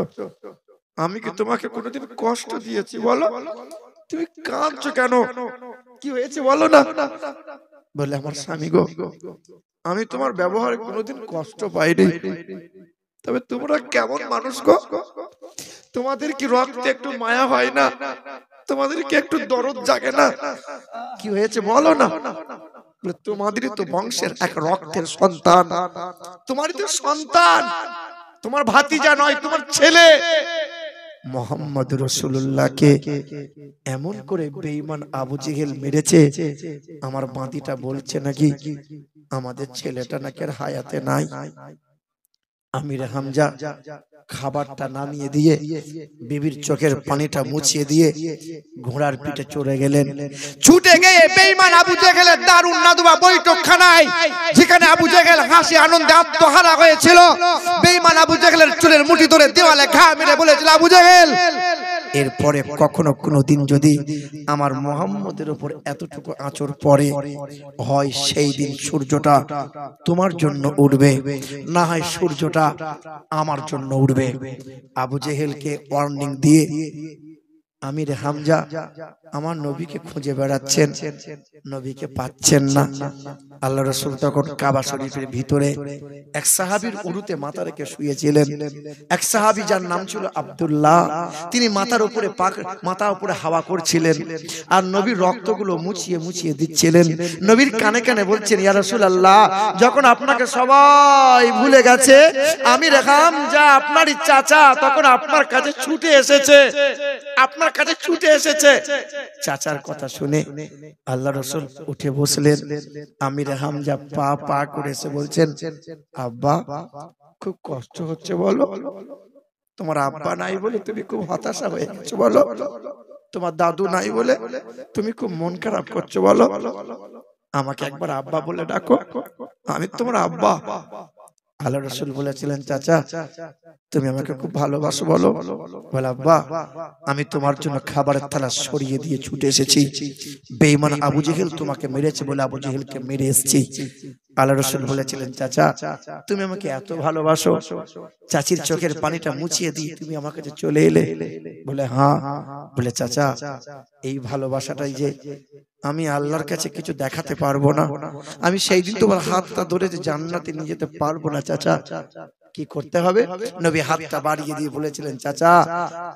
আমি কি তোমাকে কোনোদিন কষ্ট দিয়েছি বলো? তুমি কাঁদছো কেন? কি হয়েছে বলো না। বলে আমার স্বামী গো, আমি তোমার ব্যবহারে কোনোদিন কষ্ট পাইনি, তবে তোমরা কেমন মানুষ গো, তোমাদের কি রক্তে একটু মায়া হয় না? তোমাদের কি একটু দরদ জাগে না? কি হয়েছে বলো না। তোমাদেরই তো বংশের এক রক্তের সন্তান, তোমারই তো সন্তান, তোমার ভাতিজা নয়, তোমার ছেলে মোহাম্মদ রাসূলুল্লাহকে এমন করে বেঈমান আবু জেহেল মেরেছে। আমার বাঁদিটা বলছে নাকি আমাদের ছেলেটা নাকি আর হায়াতে নাই। আমির হামজা খাবারটা নামিয়ে দিয়ে বিবির চোখের পানিটা মুছিয়ে দিয়ে ঘোড়ার পিঠে চড়ে গেলেন। ছুটে গিয়ে বেঈমান আবু জেহেলের দারুন নাদুয়া বৈঠকখানায়, যেখানে আবু জেহেল হাসি আনন্দে আত্মহারা হয়েছিল, বেঈমান আবু জেহেলের চুলের মুঠি ধরে দেওয়ালে ঘা মেরে বলেছিল, আবু জেহেল, এরপরে কখনো কোনোদিন যদি আমার মুহাম্মদের উপর এতটুকু আঁচড় পড়ে, হয় সেই দিন সূর্যটা তোমার জন্য উঠবে, না হয় সূর্যটা আমার জন্য উঠবে। আবু জেহেলকে ওয়ার্নিং দিয়ে আমির হামজা আমার নবীকে খুঁজে বেড়াচ্ছেন, নবীকে পাচ্ছেন না। আল্লাহ রাসূল তখন কাবা শরীফের ভিতরে এক সাহাবীর উরুতে মাথা রেখে শুয়েছিলেন। এক সাহাবী যার নাম ছিল আব্দুল্লাহ, তিনি মাথার উপরে মাথা উপরে হাওয়া করছিলেন আর নবীর রক্তগুলো মুছিয়ে মুছিয়ে দিচ্ছিলেন। নবীর কানে কানে বলছেন, ইয়া রাসূলুল্লাহ, যখন আপনাকে সবাই ভুলে গেছে, আমির হামজা আপনারই চাচা তখন আপনার কাছে ছুটে এসেছে, আপনার কাছে ছুটে এসেছে। চাচার কথা শুনে আল্লাহ রাসূল উঠে বসলেন। আমির হামজা পা পা করে এসে বলছেন, আব্বা খুব কষ্ট হচ্ছে বলো, তোমার আব্বা নাই বলে তুমি খুব হতাশা হয়ে গেছো বলো, তোমার দাদু নাই বলে তুমি খুব মন খারাপ করছো বলো, আমাকে একবার আব্বা বলে ডাকো, আমি তোমার আব্বা। আল্লাহ রাসূল বলেছিলেন, চাচা তুমি আমাকে খুব ভালোবাসো বলো। বলে, আব্বা আমি তোমার জন্য খাবারের থালা সরিয়ে দিয়ে ছুটে এসেছি, বেঈমান আবু জেহেল তোমাকে মেরেছে বলে আবু জেহেলকে মেরে এসেছি। আল্লাহ রাসূল বলেছিলেন, চাচা তুমি আমাকে এত ভালোবাসো, চাচির চোখের পানিটা মুছিয়ে দিয়ে তুমি আমার কাছে চলে এলে। বলে, হ্যাঁ। বলে, চাচা এই ভালোবাসাটাই যে আমি আল্লাহর কাছে কিছু দেখাতে পারবো না, আমি সেই দিন তোমার হাতটা ধরে যে জান্নাতে নিয়ে যেতে পারবো না। চাচা কি করতে হবে? নবী হাতটা বাড়িয়ে দিয়ে বলেছিলেন, চাচা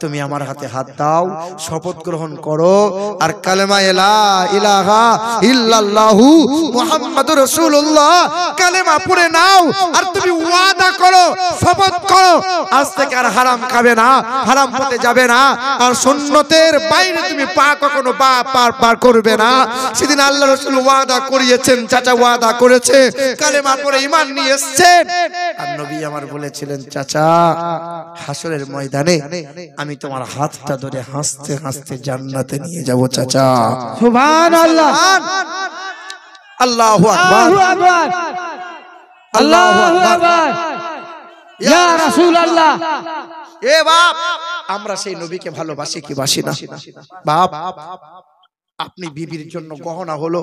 তুমি আমার হাতে হাত দাও, শপথ গ্রহণ করো আর কালেমা লা ইলাহা ইল্লাল্লাহু মুহাম্মাদুর রাসূলুল্লাহ কালেমা পড়ে নাও আর তুমি ওয়াদা করো, শপথ করো, আজ থেকে আর হারাম খাবে না, হারাম পথে যাবে না, আর সুন্নতের বাইরে তুমি পা কখনো পার করবে না। সেদিন আল্লাহ রাসূল ওয়াদা করিয়েছেন, চাচা ওয়াদা করেছে, কালেমা পড়ে ঈমান নিয়ে এসেছেন। আর নবী আমার বলেছিলেন, চাচা হাসরের ময়দানে আমি তোমার হাতটা ধরে হাসতে হাসতে জান্নাতে নিয়ে যাব। চাচা সুবহানাল্লাহ, আল্লাহু আকবার, আল্লাহু আকবার, ইয়া রাসূলুল্লাহ। এ বাপ, আমরা সেই নবীকে ভালোবাসি কি বাসি না? বাপ আপনি বিবির জন্য গহনা হলো,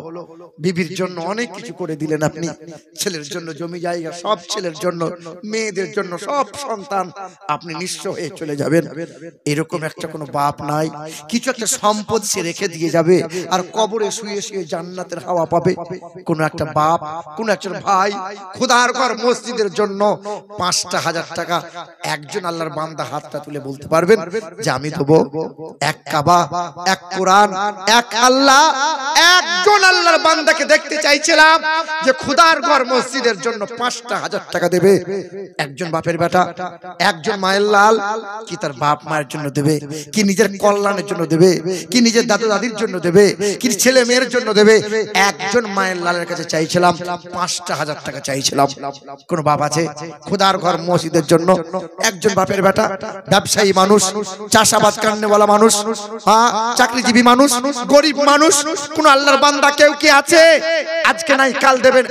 বিবির জন্য অনেক কিছু করে দিলেন, আপনি ছেলের জন্য জমি জায়গা, সব ছেলের জন্য, মেয়েদের জন্য সব সন্তান, আপনি নিঃস্ব হয়ে চলে যাবেন। এরকম একটা কোনো বাপ নাই, কিছু একটা সম্পদ সে রেখে দিয়ে যাবে আর কবরে শুয়ে শুয়ে জান্নাতের হাওয়া পাবে। কোন একটা বাপ, কোন একটা ভাই খোদার ঘর মসজিদের জন্য ৫,০০০ টাকা একজন আল্লাহর বান্দা হাতটা তুলে বলতে পারবেন যে আমি দেবো? এক কাবা, এক কোরআন, এক আল্লাহ, একজন আল্লাহর বান্দাকে দেখতে চাইছিলাম যে খোদার ঘর মসজিদের জন্য ৫,০০০ টাকা দেবে। একজন বাপের বেটা, একজন মায়ের লাল, কি তার বাপ মায়ের জন্য দেবে, কি নিজের কল্যাণের জন্য দেবে, কি নিজের দাদু দাদির জন্য দেবে, কি ছেলে মেয়ের জন্য দেবে? একজন মায়ের লালের কাছে চাইছিলাম ৫,০০০ টাকা চাইছিলাম। কোন বাপ আছে খোদার ঘর মসজিদের জন্য? একজন বাপের বেটা, ব্যবসায়ী মানুষ, চাষাবাদ কান্নেওয়ালা মানুষ, চাকরিজীবী মানুষ, গরিব মানুষ, কোন আল্লাহর বান্দা কেউ কি আছে? আজকে নাই কাল দেবেন।